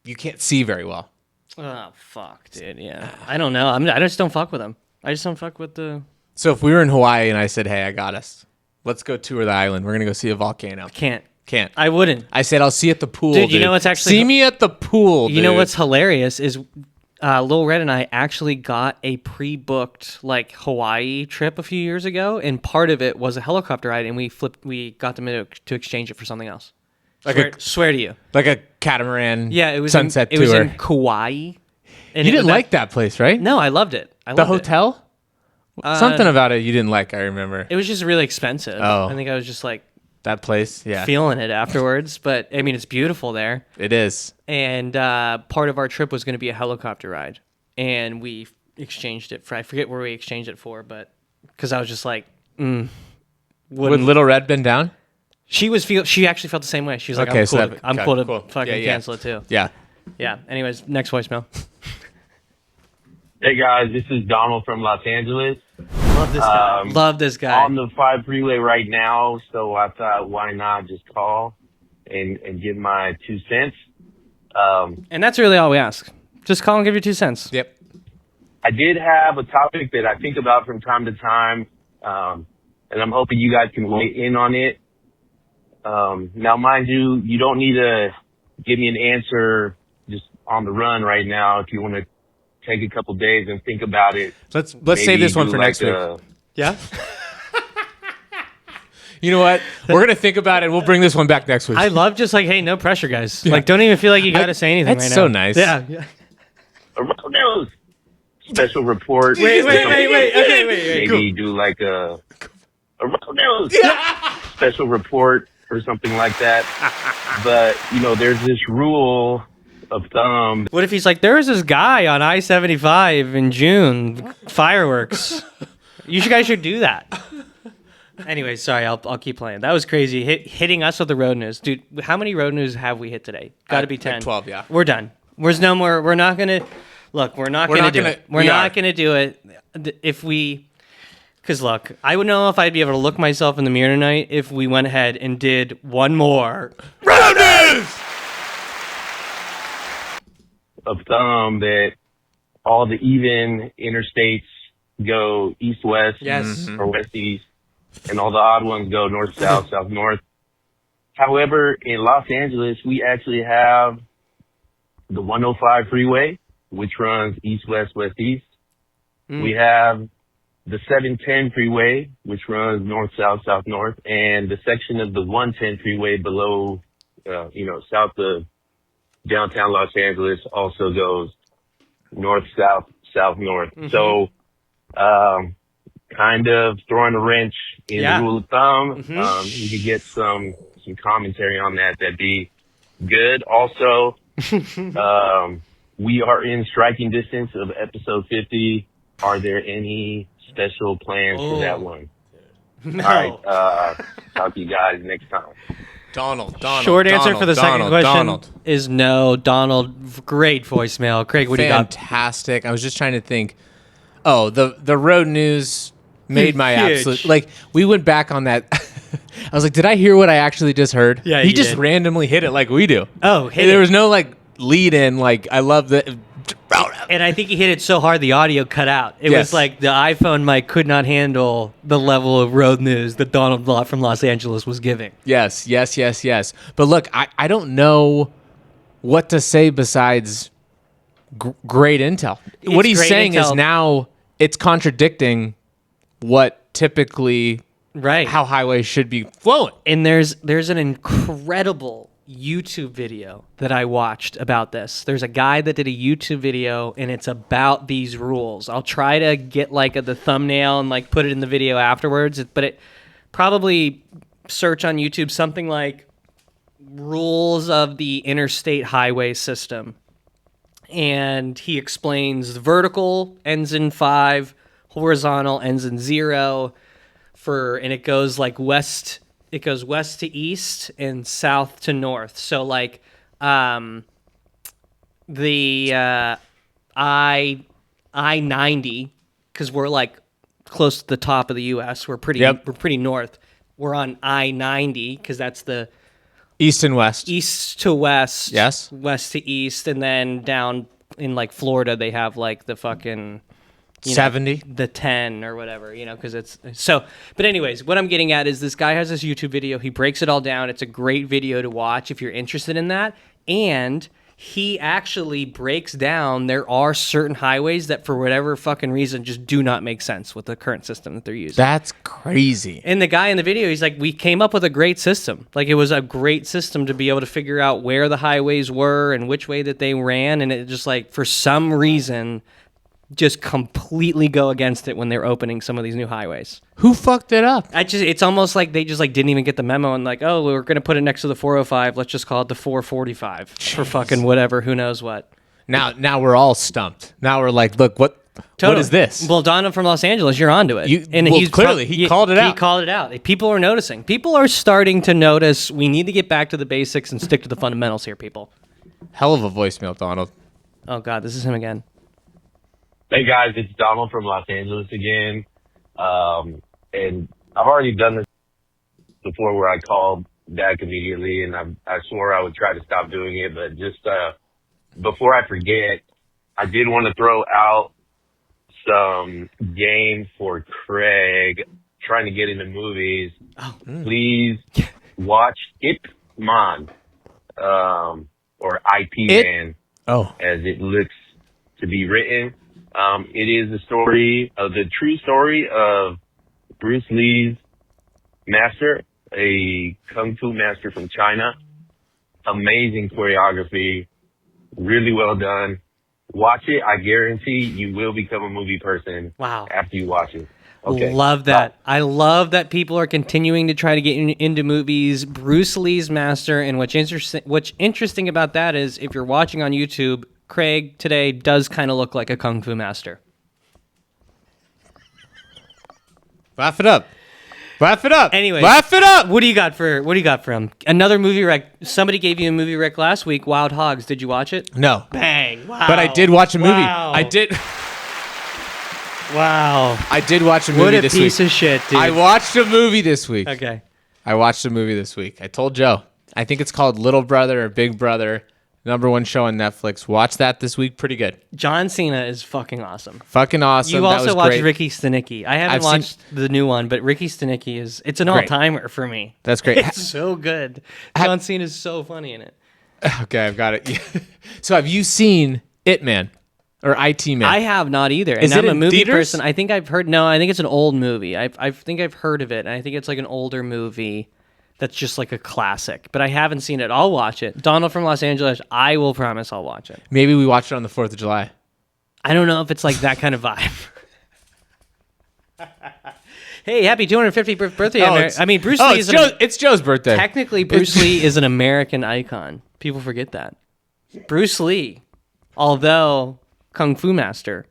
you can't see very well. Oh fuck, dude. Yeah, I don't know. I just don't fuck with them. I just don't fuck with the. So if we were in Hawaii and I said, "Hey, I got us. Let's go tour the island. We're gonna go see a volcano." Can't. I wouldn't. I said, "I'll see you at the pool, Dude, you know what's actually- see me at the pool." You know dude. what's hilarious is Lil Red and I actually got a pre-booked like Hawaii trip a few years ago, and part of it was a helicopter ride, and we got them to exchange it for something else. Like Swear to you. like a catamaran? Yeah, it was sunset It tour. was in Kauai. And You it didn't was like that place, right? No, I loved it. I The loved it. hotel? Something about it you didn't like, I remember. It was just really expensive. Oh. I think I was just like That place? Yeah. feeling it afterwards. But I mean, it's beautiful there. It is. And part of our trip was going to be a helicopter ride, and we exchanged it for, I forget where we exchanged it for, but because I was just like, Would Little Red been down? she actually felt the same way. She was like, Okay, I'm so cool, that- I'm okay, cool to cool. fucking Yeah, yeah. cancel it too. Yeah. Yeah. Anyways, next voicemail. Hey guys, this is Donald from Los Angeles. Love this guy. Love this guy. On the 5 freeway right now, so I thought, why not just call and give my 2 cents. And that's really all we ask. Just call and give your 2 cents. Yep. I did have a topic that I think about from time to time, and I'm hoping you guys can weigh in on it. Now, mind you, you don't need to give me an answer just on the run right now. If you want to take a couple days and think about it. Let's maybe save this one do for like next week. Yeah. You know what? We're going to think about it. We'll bring this one back next week. I love just like, hey, no pressure, guys. Like, don't even feel like you got to say anything that's right so now. nice. Yeah. Around news special report. Wait. Okay, wait. Maybe do like a around news special report or something like that. But there's this rule of thumb. What if he's like, there was this guy on I-75 in June, fireworks. Guys should do that. Anyway, sorry, I'll keep playing. That was crazy. Hitting us with the road news. Dude, how many road news have we hit today? Got to be 10. Like 12, yeah. We're done. There's no more. We're not going to... Look, we're not going to do it. We're not going to do it if we... Because, look, I would know if I'd be able to look myself in the mirror tonight if we went ahead and did one more... Of thumb that all the even interstates go east-west Yes. or west-east, and all the odd ones go north-south, south-north. However, in Los Angeles, we actually have the 105 freeway, which runs east-west, west-east. We have the 710 freeway, which runs north-south, south-north, and the section of the 110 freeway below, south of downtown Los Angeles also goes north-south, south-north. So, kind of throwing a wrench in the rule of thumb. You could get some commentary on that. That'd be good. Also, we are in striking distance of episode 50. Are there any special plans for that one? No. All right. Talk to you guys next time. Donald. Short answer for the second question Donald. is no. Donald, great voicemail. Craig, what do you got? Fantastic. I was just trying to think. Oh, the road news made my Huge. absolute... Like, we went back on that. I was like, did I hear what I actually just heard? Yeah, he you just did. randomly hit it like we do. Oh, hit There it. was no, like, lead in. Like, I love the... And I think he hit it so hard the audio cut out. It Yes. was like the iPhone mic could not handle the level of road news that Donald from Los Angeles was giving. Yes. But look, I don't know what to say besides great intel. What he's great saying is intel. now it's contradicting what typically Right. how highways should be flowing. And there's an incredible YouTube video that I watched about this. There's a guy that did a YouTube video and it's about these rules. I'll try to get like the thumbnail and like put it in the video afterwards, but it probably search on YouTube something like rules of the interstate highway system. And he explains the vertical ends in 5, horizontal ends in 0 and it goes like west. It goes west to east and south to north. So like the I-90, because we're like close to the top of the U.S. We're pretty north. We're on I-90 because that's the East and west. east to west. Yes. West to east, and then down in like Florida they have like the fucking 70. the 10 or whatever, because it's so. But anyways, what I'm getting at is this guy has this YouTube video. He breaks it all down. It's a great video to watch if you're interested in that. And he actually breaks down there are certain highways that for whatever fucking reason just do not make sense with the current system that they're using. That's crazy. And the guy in the video, he's like, we came up with a great system. Like, it was a great system to be able to figure out where the highways were and which way that they ran. And it just like, for some reason, just completely go against it when they're opening some of these new highways. Who fucked it up? It's almost like they just like didn't even get the memo and like, oh, we're going to put it next to the 405. Let's just call it the 445 for fucking whatever, who knows what. Now we're all stumped. Now we're like, look, what is this? Well, Donna from Los Angeles, you're onto it. He called it out. He called it out. People are noticing. People are starting to notice we need to get back to the basics and stick to the fundamentals here, people. Hell of a voicemail, Donald. Oh, God, this is him again. Hey guys, it's Donald from Los Angeles again. And I've already done this before where I called back immediately and I swore I would try to stop doing it, but just, before I forget, I did want to throw out some game for Craig trying to get into movies. Please watch Ip Man, or IP Man, as it looks to be written. It is the true story of Bruce Lee's master, a kung fu master from China. Amazing choreography, really well done. Watch it. I guarantee you will become a movie person. Wow. After you watch it. Okay. Love that. I love that people are continuing to try to get into movies. Bruce Lee's master, and what's interesting about that is if you're watching on YouTube, Craig today does kind of look like a kung fu master. Laugh it up. Laugh it up. Anyway, laugh it up. What do you got for him? Another movie rec. Somebody gave you a movie rec last week. Wild Hogs. Did you watch it? No. Bang. Wow. But I did watch a movie. Wow. I did. Wow. I did watch a movie What a this piece week. of shit, dude. I watched a movie this week. Okay. I watched a movie this week. I told Joe. I think it's called Little Brother or Big Brother. #1 show on Netflix. Watch that this week. Pretty good. John Cena is fucking awesome. Fucking awesome. You That also was watched great. Ricky Stenicki. I haven't I've seen- watched the new one, but Ricky Stenicki it's an Great. all-timer for me. That's great. It's so good. John Cena is so funny in it. Okay, I've got it. So have you seen It Man or IT Man? I have not either. Is And it I'm a in movie theaters? person. I think I've heard. No, I think it's an old movie. I think I've heard of it, and I think it's like an older movie that's just like a classic. But I haven't seen it. I'll watch it. Donald from Los Angeles. I will promise I'll watch it. Maybe we watched it on the 4th of July. I don't know if it's like that kind of vibe. Hey, happy 250th birthday! Bruce Lee is it's Joe's birthday. technically Bruce Lee is an American icon. People forget that. Bruce Lee, although Kung Fu master,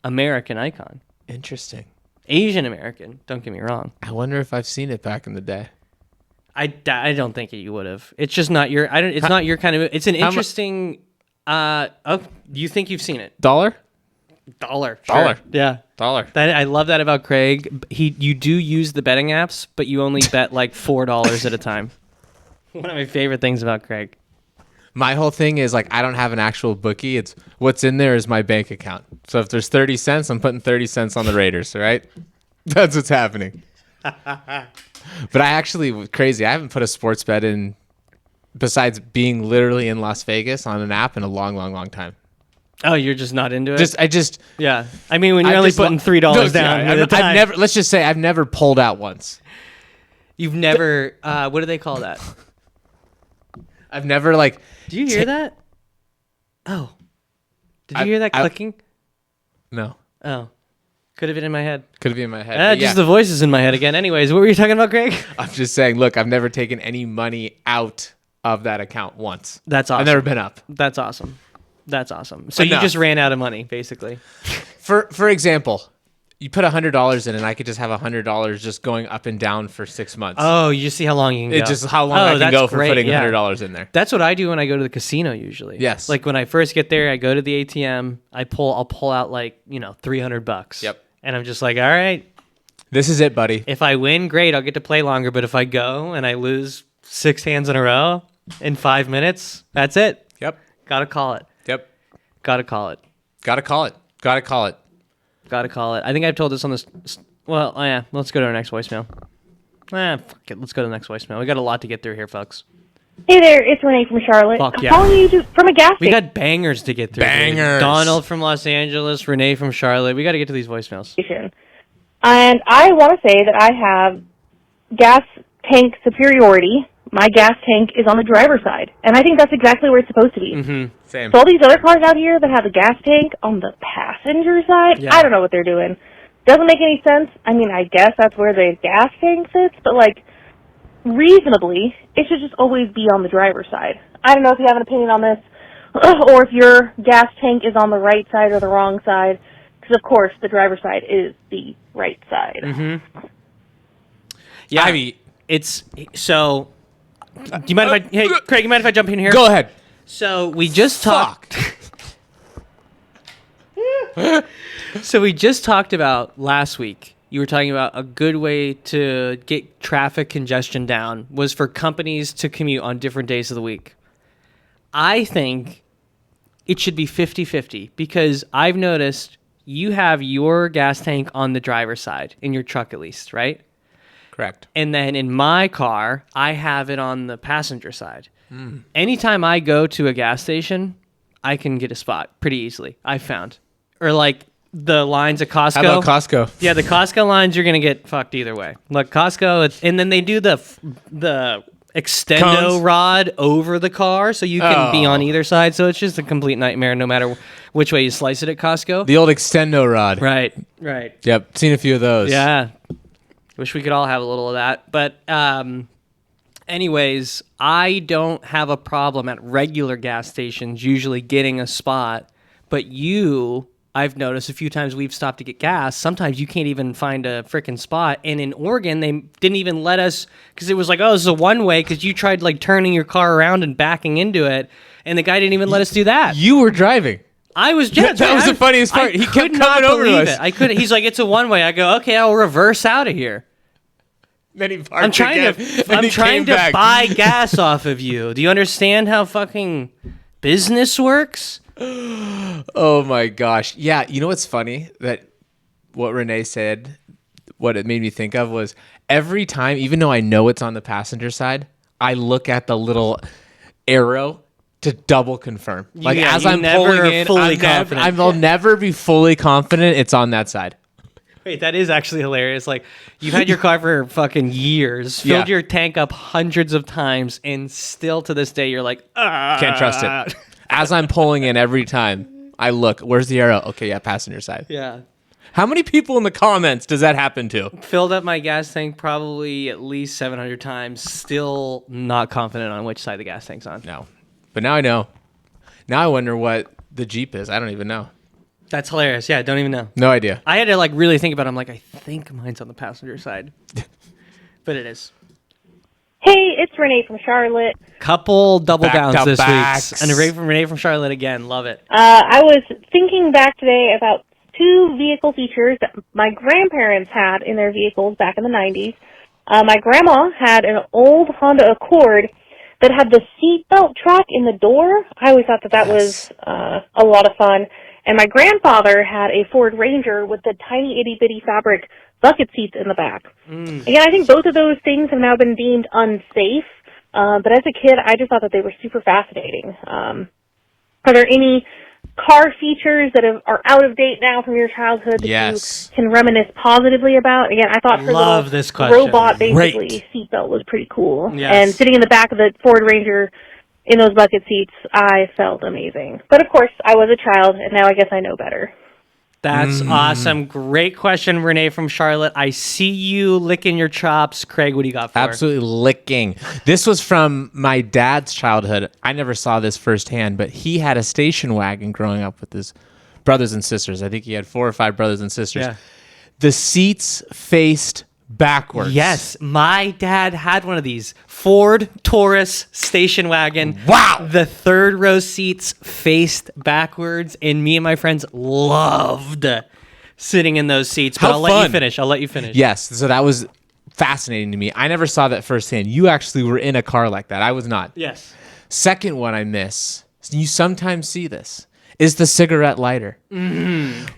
American icon. Interesting. Asian American. Don't get me wrong. I wonder if I've seen it back in the day. I don't think you would have. It's just not your. It's not your kind of. It's an interesting. You think you've seen it? Dollar? Dollar. Dollar. Sure. Yeah. Dollar. I love that about Craig. You do use the betting apps, but you only bet like $4 at a time. One of my favorite things about Craig. My whole thing is like I don't have an actual bookie. It's what's in there is my bank account. So if there's 30 cents, I'm putting 30 cents on the Raiders, all right? That's what's happening. But I actually crazy. I haven't put a sports bet in besides being literally in Las Vegas on an app in a long, long, long time. Oh, you're just not into it? Yeah. I mean, when you're only putting $3 down at a time. I've never. Let's just say I've never pulled out once. You've never. What do they call that? I've never like. Do you hear that? Oh. Did you hear that clicking? No. Oh. Could have been in my head. Could have been in my head. Just the voices in my head again. Anyways, what were you talking about, Craig? I'm just saying. Look, I've never taken any money out of that account once. That's awesome. I've never been up. That's awesome. That's awesome. So Enough. you just ran out of money, basically. For example, you put $100 in, and I could just have $100 just going up and down for 6 months. Oh, you just see how long you can go. It's just how long I can that's go for great, putting yeah. $100 in there. That's what I do when I go to the casino usually. Yes. Like when I first get there, I go to the ATM. I'll pull out like $300. Yep. And I'm just like, all right. This is it, buddy. If I win, great. I'll get to play longer. But if I go and I lose 6 hands in a row in 5 minutes, that's it. Yep. Gotta call it. Yep. Gotta call it. Gotta call it. Gotta call it. Gotta call it. I think I've told this on this. Well, yeah. Let's go to our next voicemail. Fuck it. Let's go to the next voicemail. We got a lot to get through here, folks. Hey there, it's Renee from Charlotte. Fuck I'm yeah. calling you from a gas We station. got bangers to get through. dude. Bangers. Donald from Los Angeles, Renee from Charlotte. We got to get to these voicemails. And I want to say that I have gas tank superiority. My gas tank is on the driver's side, and I think that's exactly where it's supposed to be. Mm-hmm. Same. So all these other cars out here that have a gas tank on the passenger side, Yeah. I don't know what they're doing. Doesn't make any sense. I mean, I guess that's where the gas tank sits, but like, reasonably, it should just always be on the driver's side. I don't know if you have an opinion on this, or if your gas tank is on the right side or the wrong side, because of course the driver's side is the right side. Mm-hmm. Yeah, I mean, it's so. Do you mind if I? Hey, Craig, you mind if I jump in here? go ahead. So we just talked. So we just talked about last week. You were talking about a good way to get traffic congestion down was for companies to commute on different days of the week. I think it should be 50-50 because I've noticed you have your gas tank on the driver's side, in your truck at least, right? Correct. And then in my car, I have it on the passenger side. Anytime I go to a gas station, I can get a spot pretty easily, I've found. Or like the lines at Costco. How about Costco? Yeah, the Costco lines, you're going to get fucked either way. Look, Costco, and then they do the extendo Cones? rod over the car so you can be on either side. So it's just a complete nightmare no matter which way you slice it at Costco. The old extendo rod. Right. Yep. Seen a few of those. Yeah. Wish we could all have a little of that. But anyways, I don't have a problem at regular gas stations usually getting a spot, but you I've noticed a few times we've stopped to get gas. Sometimes you can't even find a freaking spot. And in Oregon, they didn't even let us because it was like, oh, this is a one-way because you tried like turning your car around and backing into it. And the guy didn't even let us do that. You were driving. I was that was the funniest part. He kept coming over to us. I couldn't. He's like, it's a one-way. I go, okay, I'll reverse out of here. Then he parked I'm trying to buy gas off of you. Do you understand how fucking business works? Oh my gosh. Yeah, you know what's funny? That what Renee said, what it made me think of was every time, even though I know it's on the passenger side, I look at the little arrow to double confirm. Like as I'm pulling in, I'll never be fully confident it's on that side. Wait, that is actually hilarious. Like, you've had your car for fucking years, filled your tank up hundreds of times, and still to this day, you're like, can't trust it. As I'm pulling in every time, I look, where's the arrow? Okay, yeah, passenger side. Yeah. How many people in the comments does that happen to? Filled up my gas tank probably at least 700 times, still not confident on which side the gas tank's on. No. But now I know. Now I wonder what the Jeep is. I don't even know. That's hilarious. Yeah, I don't even know. No idea. I had to like really think about it. I'm like, I think mine's on the passenger side. But it is. Hey, it's Renee from Charlotte. Couple double downs this backs. week. And Renee from Charlotte again. Love it. I was thinking back today about two vehicle features that my grandparents had in their vehicles back in the 90s. My grandma had an old Honda Accord that had the seatbelt track in the door. I always thought that was a lot of fun. And my grandfather had a Ford Ranger with the tiny itty-bitty fabric bucket seats in the back. Again, I think both of those things have now been deemed unsafe. But as a kid, I just thought that they were super fascinating. Are there any car features that are out of date now from your childhood that you can reminisce positively about? Again, I thought her this robot, basically, seatbelt was pretty cool. Yes. And sitting in the back of the Ford Ranger in those bucket seats, I felt amazing. But of course, I was a child, and now I guess I know better. That's awesome. Great question, Renee from Charlotte. I see you licking your chops. Craig, what do you got for her? Absolutely licking. This was from my dad's childhood. I never saw this firsthand, but he had a station wagon growing up with his brothers and sisters. I think he had 4 or 5 brothers and sisters. Yeah. The seats faced backwards. Yes, my dad had one of these. Ford Taurus station wagon. Wow. The third row seats faced backwards, and me and my friends loved sitting in those seats. But I'll let you finish. Yes, so that was fascinating to me. I never saw that firsthand. You actually were in a car like that. I was not. Yes. Second one I miss, you sometimes see this, is the cigarette lighter.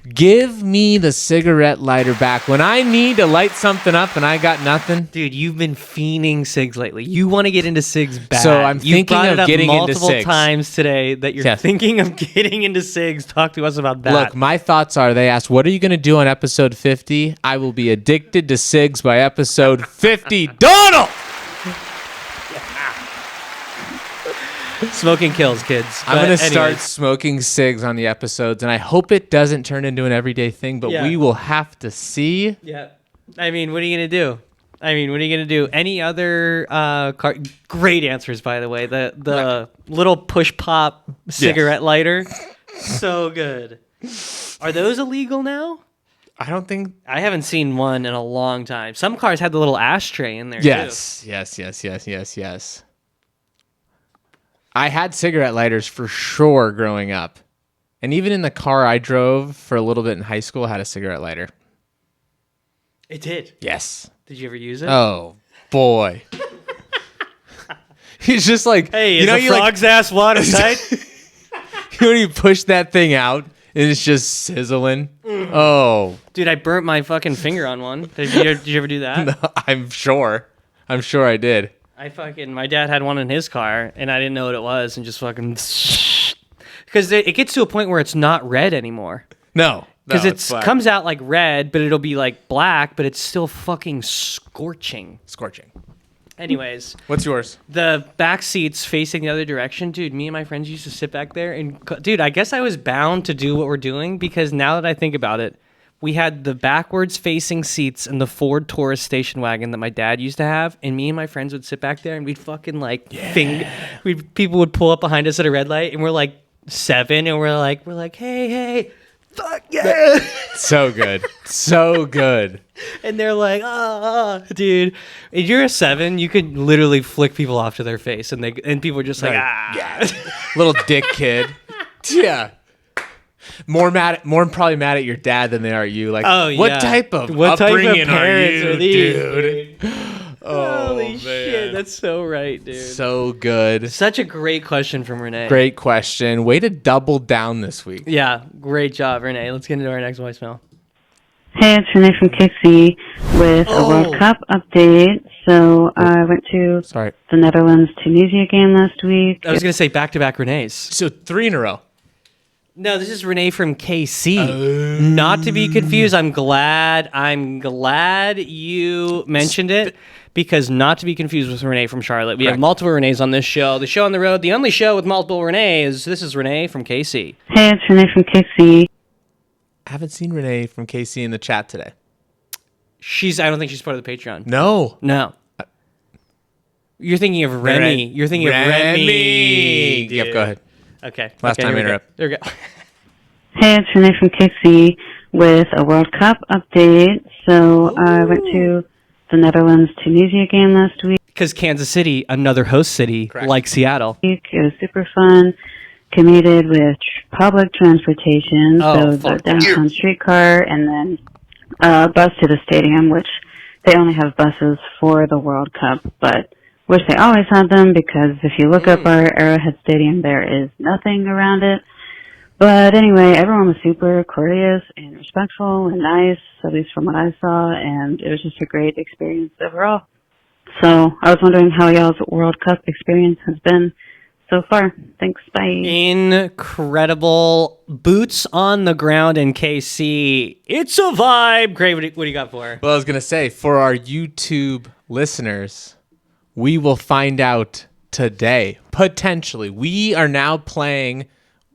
Give me the cigarette lighter back. When I need to light something up and I got nothing. Dude, you've been fiending cigs lately. You want to get into cigs bad. So I'm thinking of getting into cigs. Multiple times today that you're thinking of getting into cigs. Talk to us about that. Look, my thoughts are, they asked, what are you going to do on episode 50? I will be addicted to cigs by episode 50. Donald! Smoking kills, kids. I'm going to start smoking cigs on the episodes, and I hope it doesn't turn into an everyday thing, but we will have to see. Yeah. I mean, what are you going to do? Any other great answers, by the way. The little push pop cigarette lighter. So good. Are those illegal now? I don't think. I haven't seen one in a long time. Some cars had the little ashtray in there, Yes. I had cigarette lighters for sure growing up. And even in the car I drove for a little bit in high school, I had a cigarette lighter. It did? Yes. Did you ever use it? Oh, boy. He's just like... Hey, is the frog's ass watertight? You know when you push that thing out and it's just sizzling? Oh. Dude, I burnt my fucking finger on one. Did you ever do that? No, I'm sure I did. My dad had one in his car, and I didn't know what it was, and just fucking... Because it gets to a point where it's not red anymore. No. Because it comes out like red, but it'll be like black, but it's still fucking scorching. Anyways. What's yours? The back seats facing the other direction. Dude, me and my friends used to sit back there, and... Dude, I guess I was bound to do what we're doing, because now that I think about it, we had the backwards facing seats in the Ford Taurus station wagon that my dad used to have, and me and my friends would sit back there and we'd fucking like people would pull up behind us at a red light, and we're like 7, and we're like, hey, fuck yeah. So good. So good. And they're like, dude. If you're a 7, you could literally flick people off to their face, and people are just like, Yeah. Little dick kid. Yeah. More probably mad at your dad than they are at you. Like, what type of upbringing parents are you, are these, dude? Holy shit, that's so right, dude. So good. Such a great question from Renee. Great question. Way to double down this week. Yeah, great job, Renee. Let's get into our next voicemail. Hey, it's Renee from KC with a World Cup update. So I went to the Netherlands-Tunisia game last week. I was going to say back-to-back Renees. So 3 in a row. No, this is Renee from KC. Not to be confused. I'm glad you mentioned it, because not to be confused with Renee from Charlotte. We have multiple Renees on this show. The show on the road, the only show with multiple Renees. This is Renee from KC. Hey, it's Renee from KC. I haven't seen Renee from KC in the chat today. I don't think she's part of the Patreon. No. You're thinking of Remy. You're thinking of Remy. Yep, go ahead. Okay. Last time I interrupt. There we go. Hey, it's Renee from KC with a World Cup update. So I went to the Netherlands-Tunisia game last week. Because Kansas City, another host city, like Seattle. It was super fun. Commuted with public transportation, so the downtown streetcar, and then a bus to the stadium, which they only have buses for the World Cup, but wish they always had them, because if you look up our Arrowhead Stadium, there is nothing around it. But anyway, everyone was super courteous and respectful and nice, at least from what I saw, and it was just a great experience overall. So I was wondering how y'all's World Cup experience has been so far. Thanks. Bye. Incredible. Boots on the ground in KC. It's a vibe. Great. What do you got for her? Well, I was going to say, for our YouTube listeners, we will find out today, potentially. We are now playing,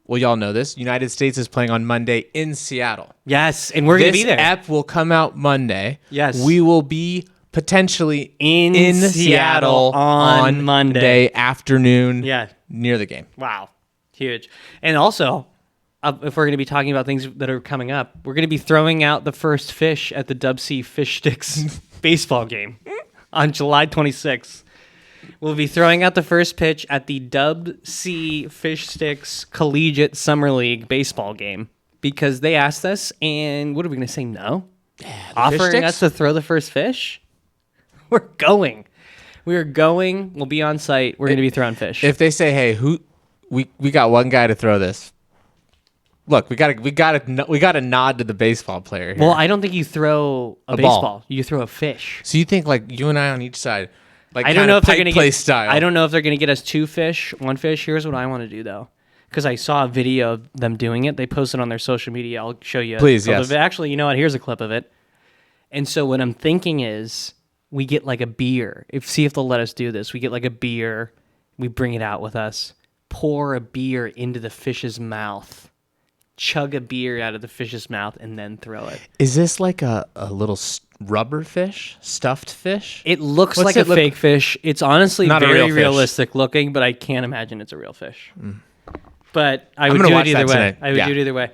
well, y'all know this, United States is playing on Monday in Seattle. Yes, and we're going to be there. This app will come out Monday. Yes. We will be potentially in Seattle on Monday afternoon near the game. Wow. Huge. And also, if we're going to be talking about things that are coming up, we're going to be throwing out the first fish at the Dub C Fish Sticks baseball game on July 26th. We'll be throwing out the first pitch at the Dub C Fish Sticks Collegiate Summer League baseball game, because they asked us, and what are we going to say? No? Offering us to throw the first fish? We're going. We are going. We'll be on site. We're going to be throwing fish. If they say, "Hey, we got one guy to throw this," look, we got to nod to the baseball player here. Well, I don't think you throw a baseball. Ball. You throw a fish. So you think like you and I on each side, like I don't know if they're going to play style. I don't know if they're going to get us 2 fish, 1 fish. Here's what I want to do though, because I saw a video of them doing it. They posted on their social media. I'll show you. Please, yes. Actually, you know what? Here's a clip of it. And so what I'm thinking is, we get like a beer. See if they'll let us do this. We get like a beer. We bring it out with us. Pour a beer into the fish's mouth. Chug a beer out of the fish's mouth and then throw it. Is this like a little rubber fish? Stuffed fish? It looks like a fake fish. It's honestly not very realistic looking, but I can't imagine it's a real fish. But I would do it either way. I would do it either way.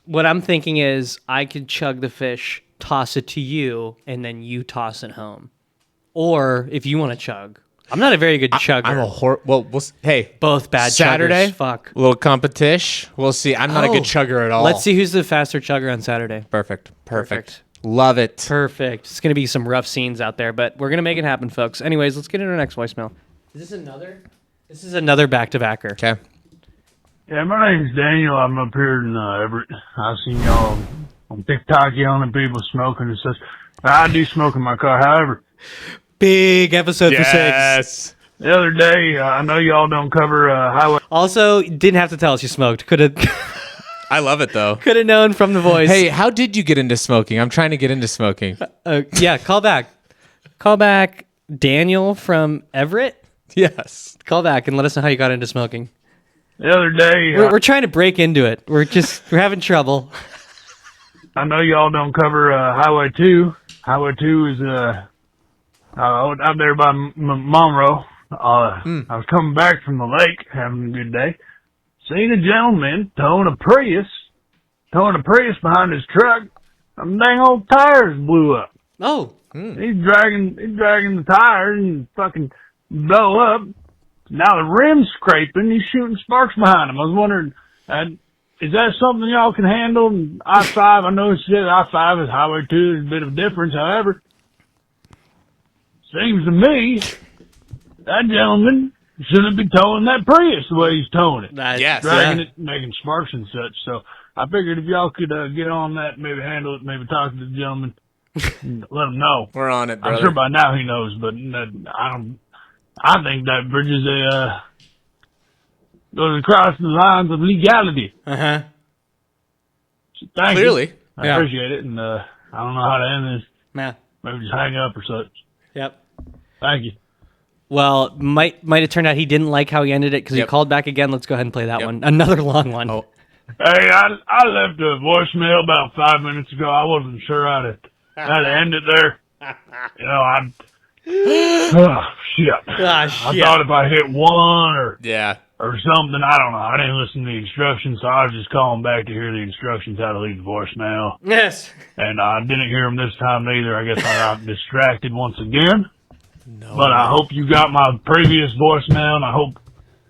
What I'm thinking is I could chug the fish, toss it to you, and then you toss it home. Or if you want to chug. I'm not a very good chugger. I'm a hey, both bad Saturday, chuggers. Fuck. Little competition. We'll see. I'm not a good chugger at all. Let's see who's the faster chugger on Saturday. Perfect. Love it. Perfect. It's going to be some rough scenes out there, but we're going to make it happen, folks. Anyways, let's get into our next voicemail. Is this another? This is another back-to-backer. Okay. Yeah, my name's Daniel. I'm up here in Everett. I've seen y'all on TikTok yelling at people smoking and such. I do smoke in my car. However, big episode for 6. The other day, I know y'all don't cover highway. Also, didn't have to tell us you smoked. Could have. I love it though. Could have known from the voice. Hey, how did you get into smoking? I'm trying to get into smoking. Yeah, call back. Call back, Daniel from Everett. Yes. Call back and let us know how you got into smoking. The other day, we're trying to break into it. We're having trouble. I know y'all don't cover Highway 2. Highway 2 is out there by Monroe. I was coming back from the lake, having a good day. Seen a gentleman towing a Prius towing a Prius behind his truck. Them dang old tires blew up. Oh. He's dragging the tires and fucking blow up. Now the rim's scraping. He's shooting sparks behind him. I was wondering, is that something y'all can handle? I-5, I know it said I-5 is Highway 2. There's a bit of a difference. However, seems to me that gentleman shouldn't be towing that Prius the way he's towing it. Dragging it, making sparks and such. So I figured if y'all could get on that, maybe handle it, maybe talk to the gentleman, let him know. We're on it, brother. I'm sure by now he knows, but I think that bridges goes across the lines of legality. Uh-huh. So thank Clearly. you. I appreciate it, and I don't know how to end this. Yeah. Maybe just hang up or such. Yep. Thank you. Well, might have turned out he didn't like how he ended it because he called back again. Let's go ahead and play that one. Another long one. Oh. Hey, I left a voicemail about 5 minutes ago. I wasn't sure how to end it there. You know, oh, shit. I thought if I hit one or something, I don't know. I didn't listen to the instructions, so I was just calling back to hear the instructions how to leave the voicemail. Yes. And I didn't hear them this time either. I guess I got distracted once again. No. But I hope you got my previous voicemail, and I hope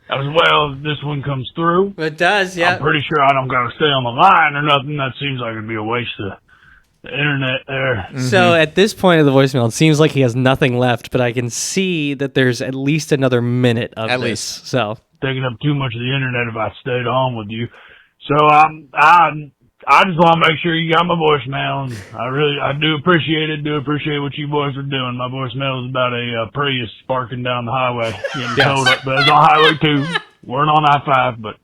as well as this one comes through. It does, yeah. I'm pretty sure I don't got to stay on the line or nothing. That seems like it'd be a waste of the internet there. Mm-hmm. So at this point of the voicemail, it seems like he has nothing left, but I can see that there's at least another minute of this. So taking up too much of the internet if I stayed on with you. So I just want to make sure you got my voicemail, and I do appreciate it. Do appreciate what you boys are doing. My voicemail is about a Prius sparking down the highway, getting towed up. But it's on Highway 2. We're on I-5, but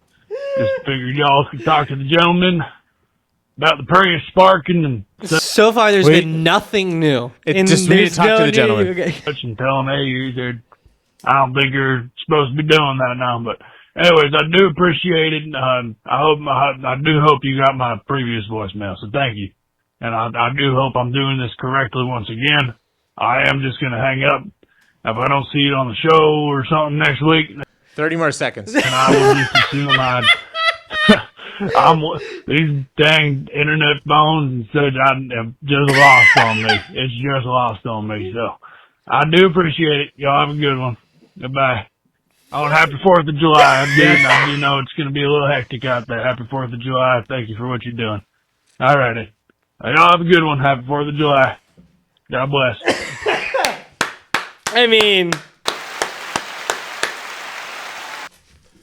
just figured y'all could talk to the gentleman about the Prius sparking. And so far, there's been nothing new. We need to talk to the gentleman. And tell him, hey, I don't think you're supposed to be doing that now, but. Anyways, I do appreciate it. I do hope you got my previous voicemail, so thank you. And I do hope I'm doing this correctly once again. I am just going to hang up. If I don't see it on the show or something next week. 30 more seconds. And I will just assume these dang internet phones and such have just lost on me. It's just lost on me. So I do appreciate it. Y'all have a good one. Goodbye. Oh, and happy 4th of July. I do know it's going to be a little hectic out there. Happy 4th of July. Thank you for what you're doing. All righty. Y'all have a good one. Happy 4th of July. God bless. I mean,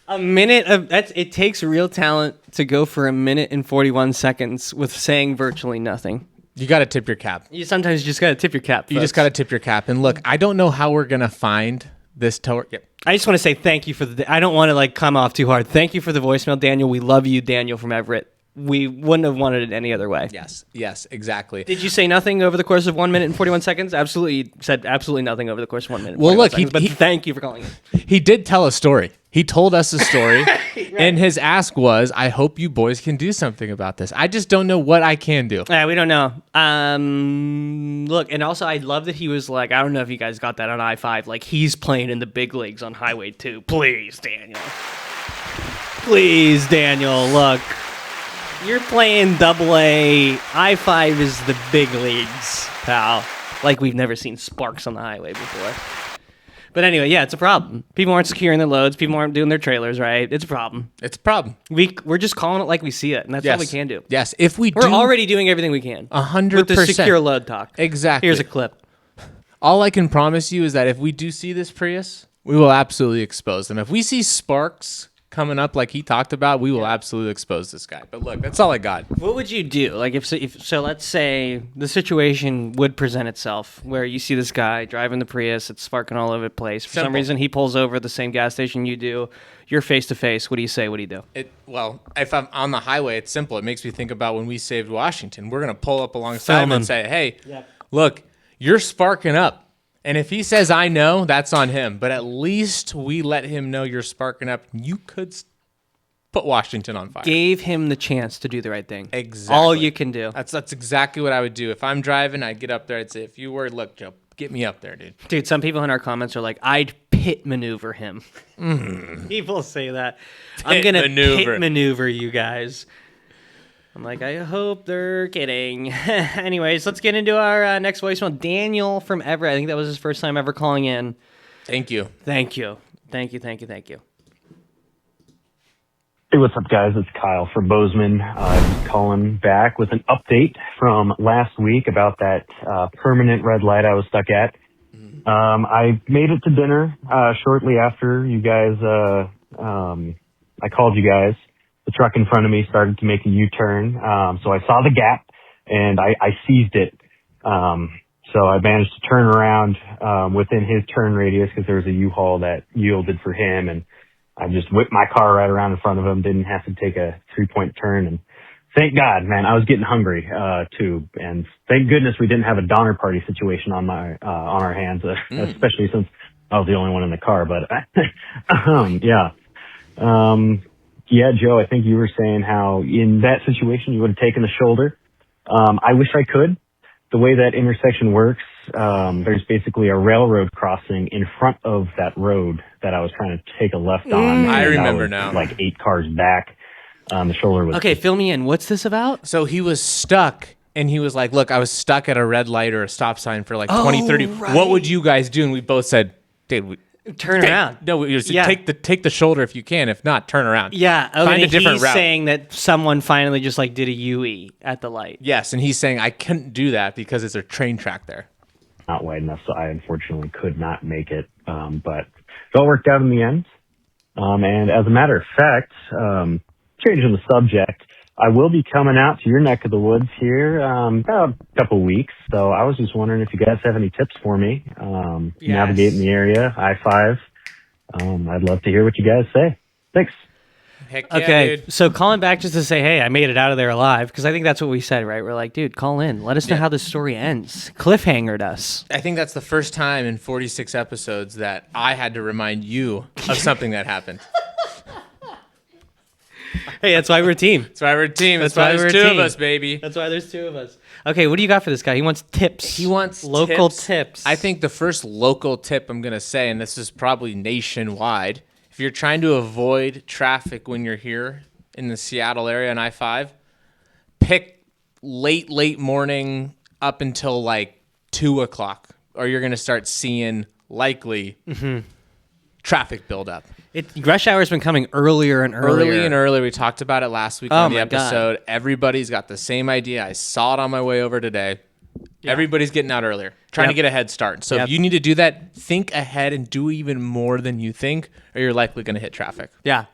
a minute of that. It takes real talent to go for a minute and 41 seconds with saying virtually nothing. You got to tip your cap. You sometimes just got to tip your cap. You just got to tip your cap. And look, I don't know how we're going to find this tower. Yep. I just want to say thank you for I don't want to come off too hard. Thank you for the voicemail, Daniel. We love you, Daniel from Everett. We wouldn't have wanted it any other way. Yes, exactly. Did you say nothing over the course of 1 minute and 41 seconds? Absolutely, said absolutely nothing over the course of 1 minute. Well, look, seconds, but thank you for calling in. He did tell a story. He told us a story, right. And his ask was, I hope you boys can do something about this. I just don't know what I can do. We don't know. Look, and also I love that he was like, I don't know if you guys got that on I-5, like he's playing in the big leagues on Highway 2. Please, Daniel. Please, Daniel, look. You're playing AA. I-5 is the big leagues, pal. Like we've never seen sparks on the highway before. But anyway, yeah, it's a problem. People aren't securing their loads. People aren't doing their trailers right. It's a problem. It's a problem. We're just calling it like we see it, and that's all we can do. Yes, if we're already doing everything we can. 100% with the secure load talk. Exactly. Here's a clip. All I can promise you is that if we do see this Prius, we will absolutely expose them. If we see sparks coming up like he talked about, we will absolutely expose this guy. But look, that's all I got. What would you do? Like if let's say the situation would present itself where you see this guy driving the Prius, it's sparking all over the place. For some reason, he pulls over at the same gas station you do. You're face to face. What do you say? What do you do? Well, if I'm on the highway, it's simple. It makes me think about when we saved Washington. We're going to pull up alongside him and say, hey, look, you're sparking up. And if he says, I know, that's on him. But at least we let him know you're sparking up. You could put Washington on fire. Gave him the chance to do the right thing. Exactly. All you can do. That's exactly what I would do. If I'm driving, I'd get up there. I'd say, if you were, look, Joe, get me up there, dude. Dude, some people in our comments are like, I'd pit maneuver him. People say that. I'm going to pit maneuver you guys. I'm like, I hope they're kidding. Anyways, let's get into our next voicemail. Daniel from Everett. I think that was his first time ever calling in. Thank you. Thank you. Thank you. Hey, what's up, guys? It's Kyle from Bozeman. Just calling back with an update from last week about that permanent red light I was stuck at. I made it to dinner shortly after you guys. I called you guys. The truck in front of me started to make a U-turn, so I saw the gap and I seized it. So I managed to turn around within his turn radius because there was a U-Haul that yielded for him, and I just whipped my car right around in front of him. Didn't have to take a 3-point turn, and thank God, man, I was getting hungry too, and thank goodness we didn't have a Donner Party situation on our hands, especially since I was the only one in the car. But yeah, Joe, I think you were saying how in that situation you would have taken the shoulder. I wish I could. The way that intersection works, there's basically a railroad crossing in front of that road that I was trying to take a left on. I remember now. Like 8 cars back. The shoulder was... Okay, fill me in. What's this about? So he was stuck, and he was like, look, I was stuck at a red light or a stop sign for like 20, 30. Right. What would you guys do? And we both said, dude, turn around. No, take the shoulder if you can. If not, turn around. Yeah. Okay, Find a different route. He's saying that someone finally just like did a UE at the light. Yes, and he's saying I couldn't do that because it's a train track there. Not wide enough, so I unfortunately could not make it. But it all worked out in the end. And as a matter of fact, changing the subject, I will be coming out to your neck of the woods here about a couple weeks. So I was just wondering if you guys have any tips for me navigating the area, I-5. I'd love to hear what you guys say. Thanks. Heck yeah, Okay, dude. so calling back just to say, hey, I made it out of there alive, because I think that's what we said, right? We're like, dude, call in. Let us know how this story ends. Cliffhangered us. I think that's the first time in 46 episodes that I had to remind you of something that happened. Hey, that's why we're a team. That's why we're a team. That's why why there's we're a two team. of us, baby. That's why there's 2 of us. Okay, what do you got for this guy? He wants tips. He wants local tips. I think the first local tip I'm going to say, and this is probably nationwide, if you're trying to avoid traffic when you're here in the Seattle area on I-5, pick late morning up until like 2 o'clock, or you're going to start seeing likely traffic buildup. Rush hour's been coming earlier and earlier. Early and early. We talked about it last week on the episode. God. Everybody's got the same idea. I saw it on my way over today. Yeah. Everybody's getting out earlier, trying to get a head start. So if you need to do that, think ahead and do even more than you think, or you're likely going to hit traffic. Yeah.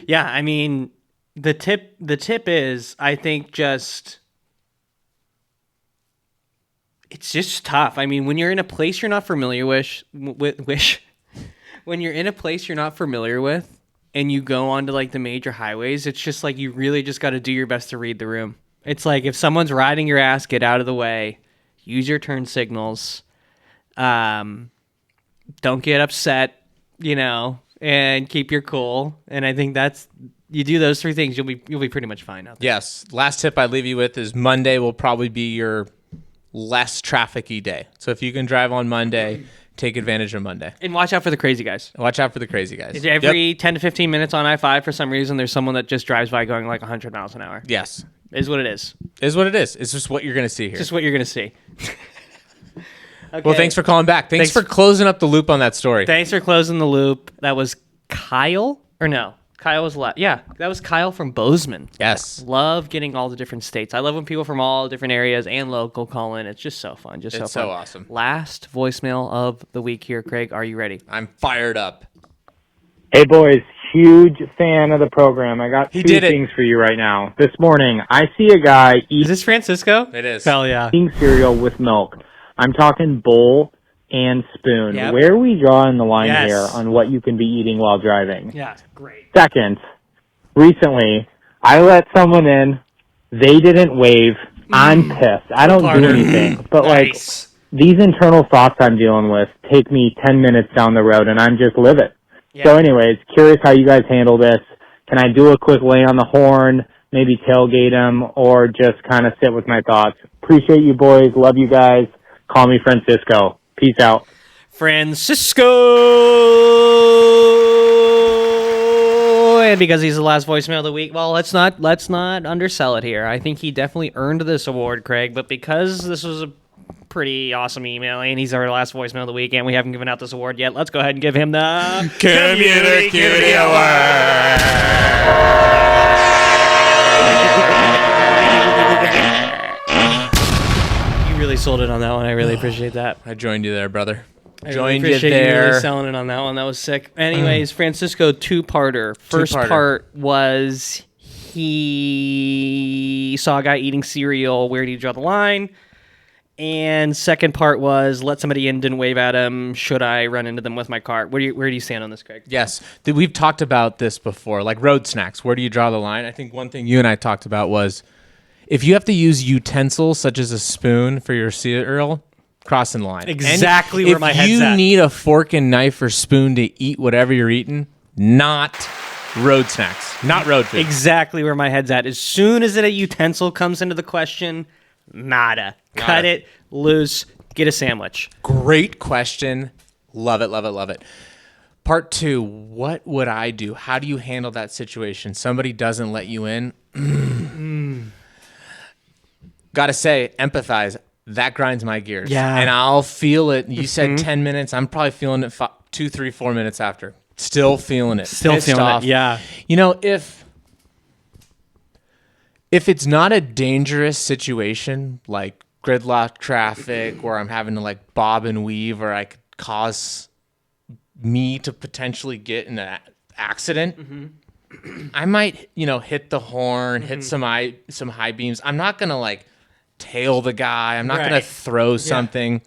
Yeah, I mean, the tip is, I think it's just tough. I mean, when you're in a place you're not familiar when you're in a place you're not familiar with and you go onto like the major highways, it's just like you really just got to do your best to read the room. It's like if someone's riding your ass, get out of the way, use your turn signals, don't get upset, and keep your cool. And I think you do those 3 things, you'll be pretty much fine out there. Yes. Last tip I'd leave you with is Monday will probably be your less trafficy day. So if you can drive on Monday, take advantage of Monday. And watch out for the crazy guys. Every 10 to 15 minutes on I-5, for some reason, there's someone that just drives by going like 100 miles an hour. Yes. Is what it is. Is what it is. It's just what you're going to see here. Just what you're going to see. Okay. Well, thanks for calling back. Thanks for closing up the loop on that story. Thanks for closing the loop. That was Kyle? Or no? Kyle was left. Yeah, that was Kyle from Bozeman. Yes. Love getting all the different states. I love when people from all different areas and local call in. It's just so fun. It's so awesome. Last voicemail of the week here. Craig, are you ready? I'm fired up. Hey, boys. Huge fan of the program. I got 2 things for you right now. This morning, I see a guy eating... Is this Francisco? It is. Hell yeah. Eating cereal with milk. I'm talking bowl and spoon. Yep. Where are we drawing the line here on what you can be eating while driving? Yeah, great. Second, recently, I let someone in. They didn't wave. I'm pissed. I don't do anything. But, these internal thoughts I'm dealing with take me 10 minutes down the road, and I'm just livid. Yeah. So anyways, curious how you guys handle this. Can I do a quick lay on the horn, maybe tailgate him, or just kind of sit with my thoughts? Appreciate you, boys. Love you guys. Call me Francisco. Peace out. Francisco and because he's the last voicemail of the week, well, let's not undersell it here. I think he definitely earned this award, Craig. But because this was a pretty awesome email, and he's our last voicemail of the week, and we haven't given out this award yet, let's go ahead and give him the Community Cutie Award. You really sold it on that one. I really appreciate that. I joined you there, brother. I really appreciate you really selling it on that one. That was sick. Anyways, Francisco, two-parter. First part was he saw a guy eating cereal. Where do you draw the line? And second part was let somebody in, didn't wave at him. Should I run into them with my car? Where do you stand on this, Craig? Yes. We've talked about this before, like road snacks. Where do you draw the line? I think one thing you and I talked about was if you have to use utensils such as a spoon for your cereal, crossing the line. Exactly where my head's at. If you need a fork and knife or spoon to eat whatever you're eating, not road snacks, not road food. Exactly where my head's at. As soon as a utensil comes into the question, nada. Cut it loose. Get a sandwich. Great question. Love it, love it, love it. Part 2, what would I do? How do you handle that situation? Somebody doesn't let you in. Gotta say, empathize. That grinds my gears. Yeah. And I'll feel it. You said 10 minutes. I'm probably feeling it 2, 3, 4 minutes after. Still feeling it. Still feeling it, yeah. You know, if it's not a dangerous situation, like gridlock traffic, or I'm having to like bob and weave, or I could cause me to potentially get in an accident, I might, hit the horn, hit some high beams. I'm not gonna like tail the guy. I'm not gonna throw something.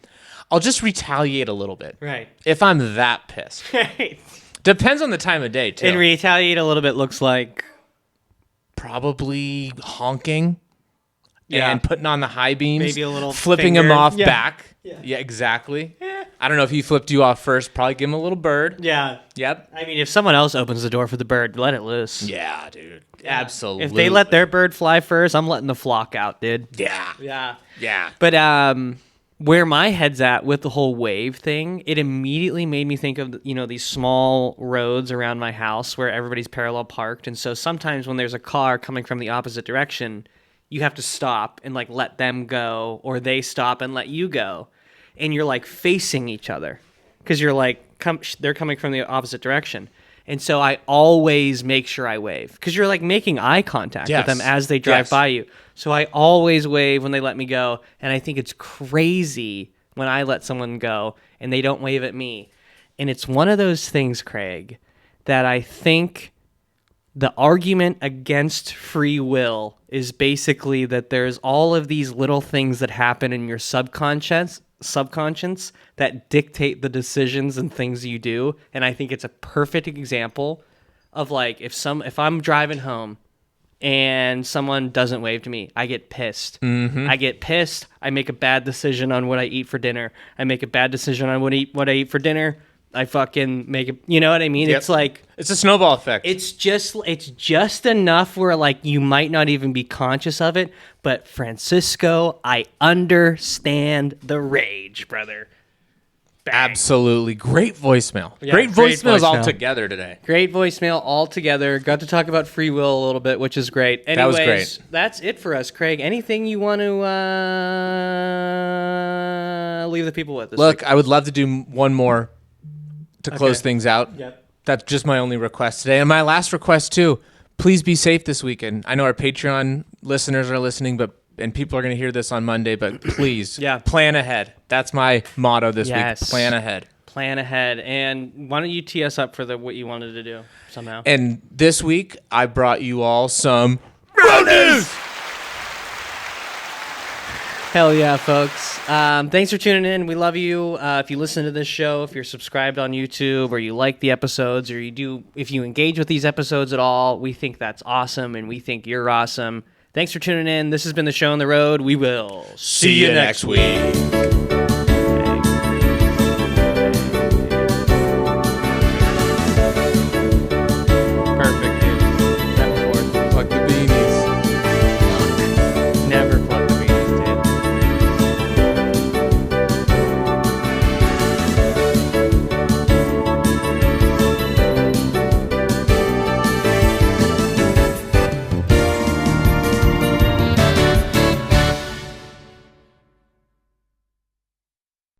I'll just retaliate a little bit. Right. If I'm that pissed. Right. Depends on the time of day too. And retaliate a little bit looks like probably honking. And putting on the high beams. Maybe a little flipping finger. him off Yeah. back. Yeah. Exactly. I don't know if he flipped you off first. Probably give him a little bird. Yeah. Yep. I mean, if someone else opens the door for the bird, let it loose. Yeah, dude. Absolutely. If they let their bird fly first, I'm letting the flock out, dude. Yeah. Yeah. Yeah. But where my head's at with the whole wave thing, it immediately made me think of, these small roads around my house where everybody's parallel parked. And so sometimes when there's a car coming from the opposite direction, you have to stop and like let them go, or they stop and let you go. And you're like facing each other because you're like, they're coming from the opposite direction. And so I always make sure I wave because you're like making eye contact with them as they drive by you. So I always wave when they let me go. And I think it's crazy when I let someone go and they don't wave at me. And it's one of those things, Craig, that I think the argument against free will is basically that there's all of these little things that happen in your subconscious that dictate the decisions and things you do. And I think it's a perfect example of like if I'm driving home and someone doesn't wave to me, I get pissed. I get pissed. I make a bad decision on what I eat for dinner. I make a bad decision on what I eat for dinner. I fucking make it. You know what I mean? Yep. It's like it's a snowball effect. It's just enough where like you might not even be conscious of it. But Francisco, I understand the rage, brother. Bang. Absolutely. Great voicemail. Yeah, great voicemails voicemail. all together today. Great voicemail all together. Got to talk about free will a little bit, which is great. Anyways, that was great. That's it for us, Craig. Anything you want to leave the people with this Look, week? I would love to do one more to close things out. Yep. That's just my only request today. And my last request, too, please be safe this weekend. I know our Patreon listeners are listening, and people are going to hear this on Monday, but please plan ahead. That's my motto this week. Plan ahead. Plan ahead. And why don't you tee us up for what you wanted to do somehow? And this week, I brought you all some road news. Hell yeah, folks. Thanks for tuning in. We love you. If you listen to this show, if you're subscribed on YouTube, or you like the episodes, or if you engage with these episodes at all, we think that's awesome, and we think you're awesome. Thanks for tuning in. This has been the show on the road. We will see you next week.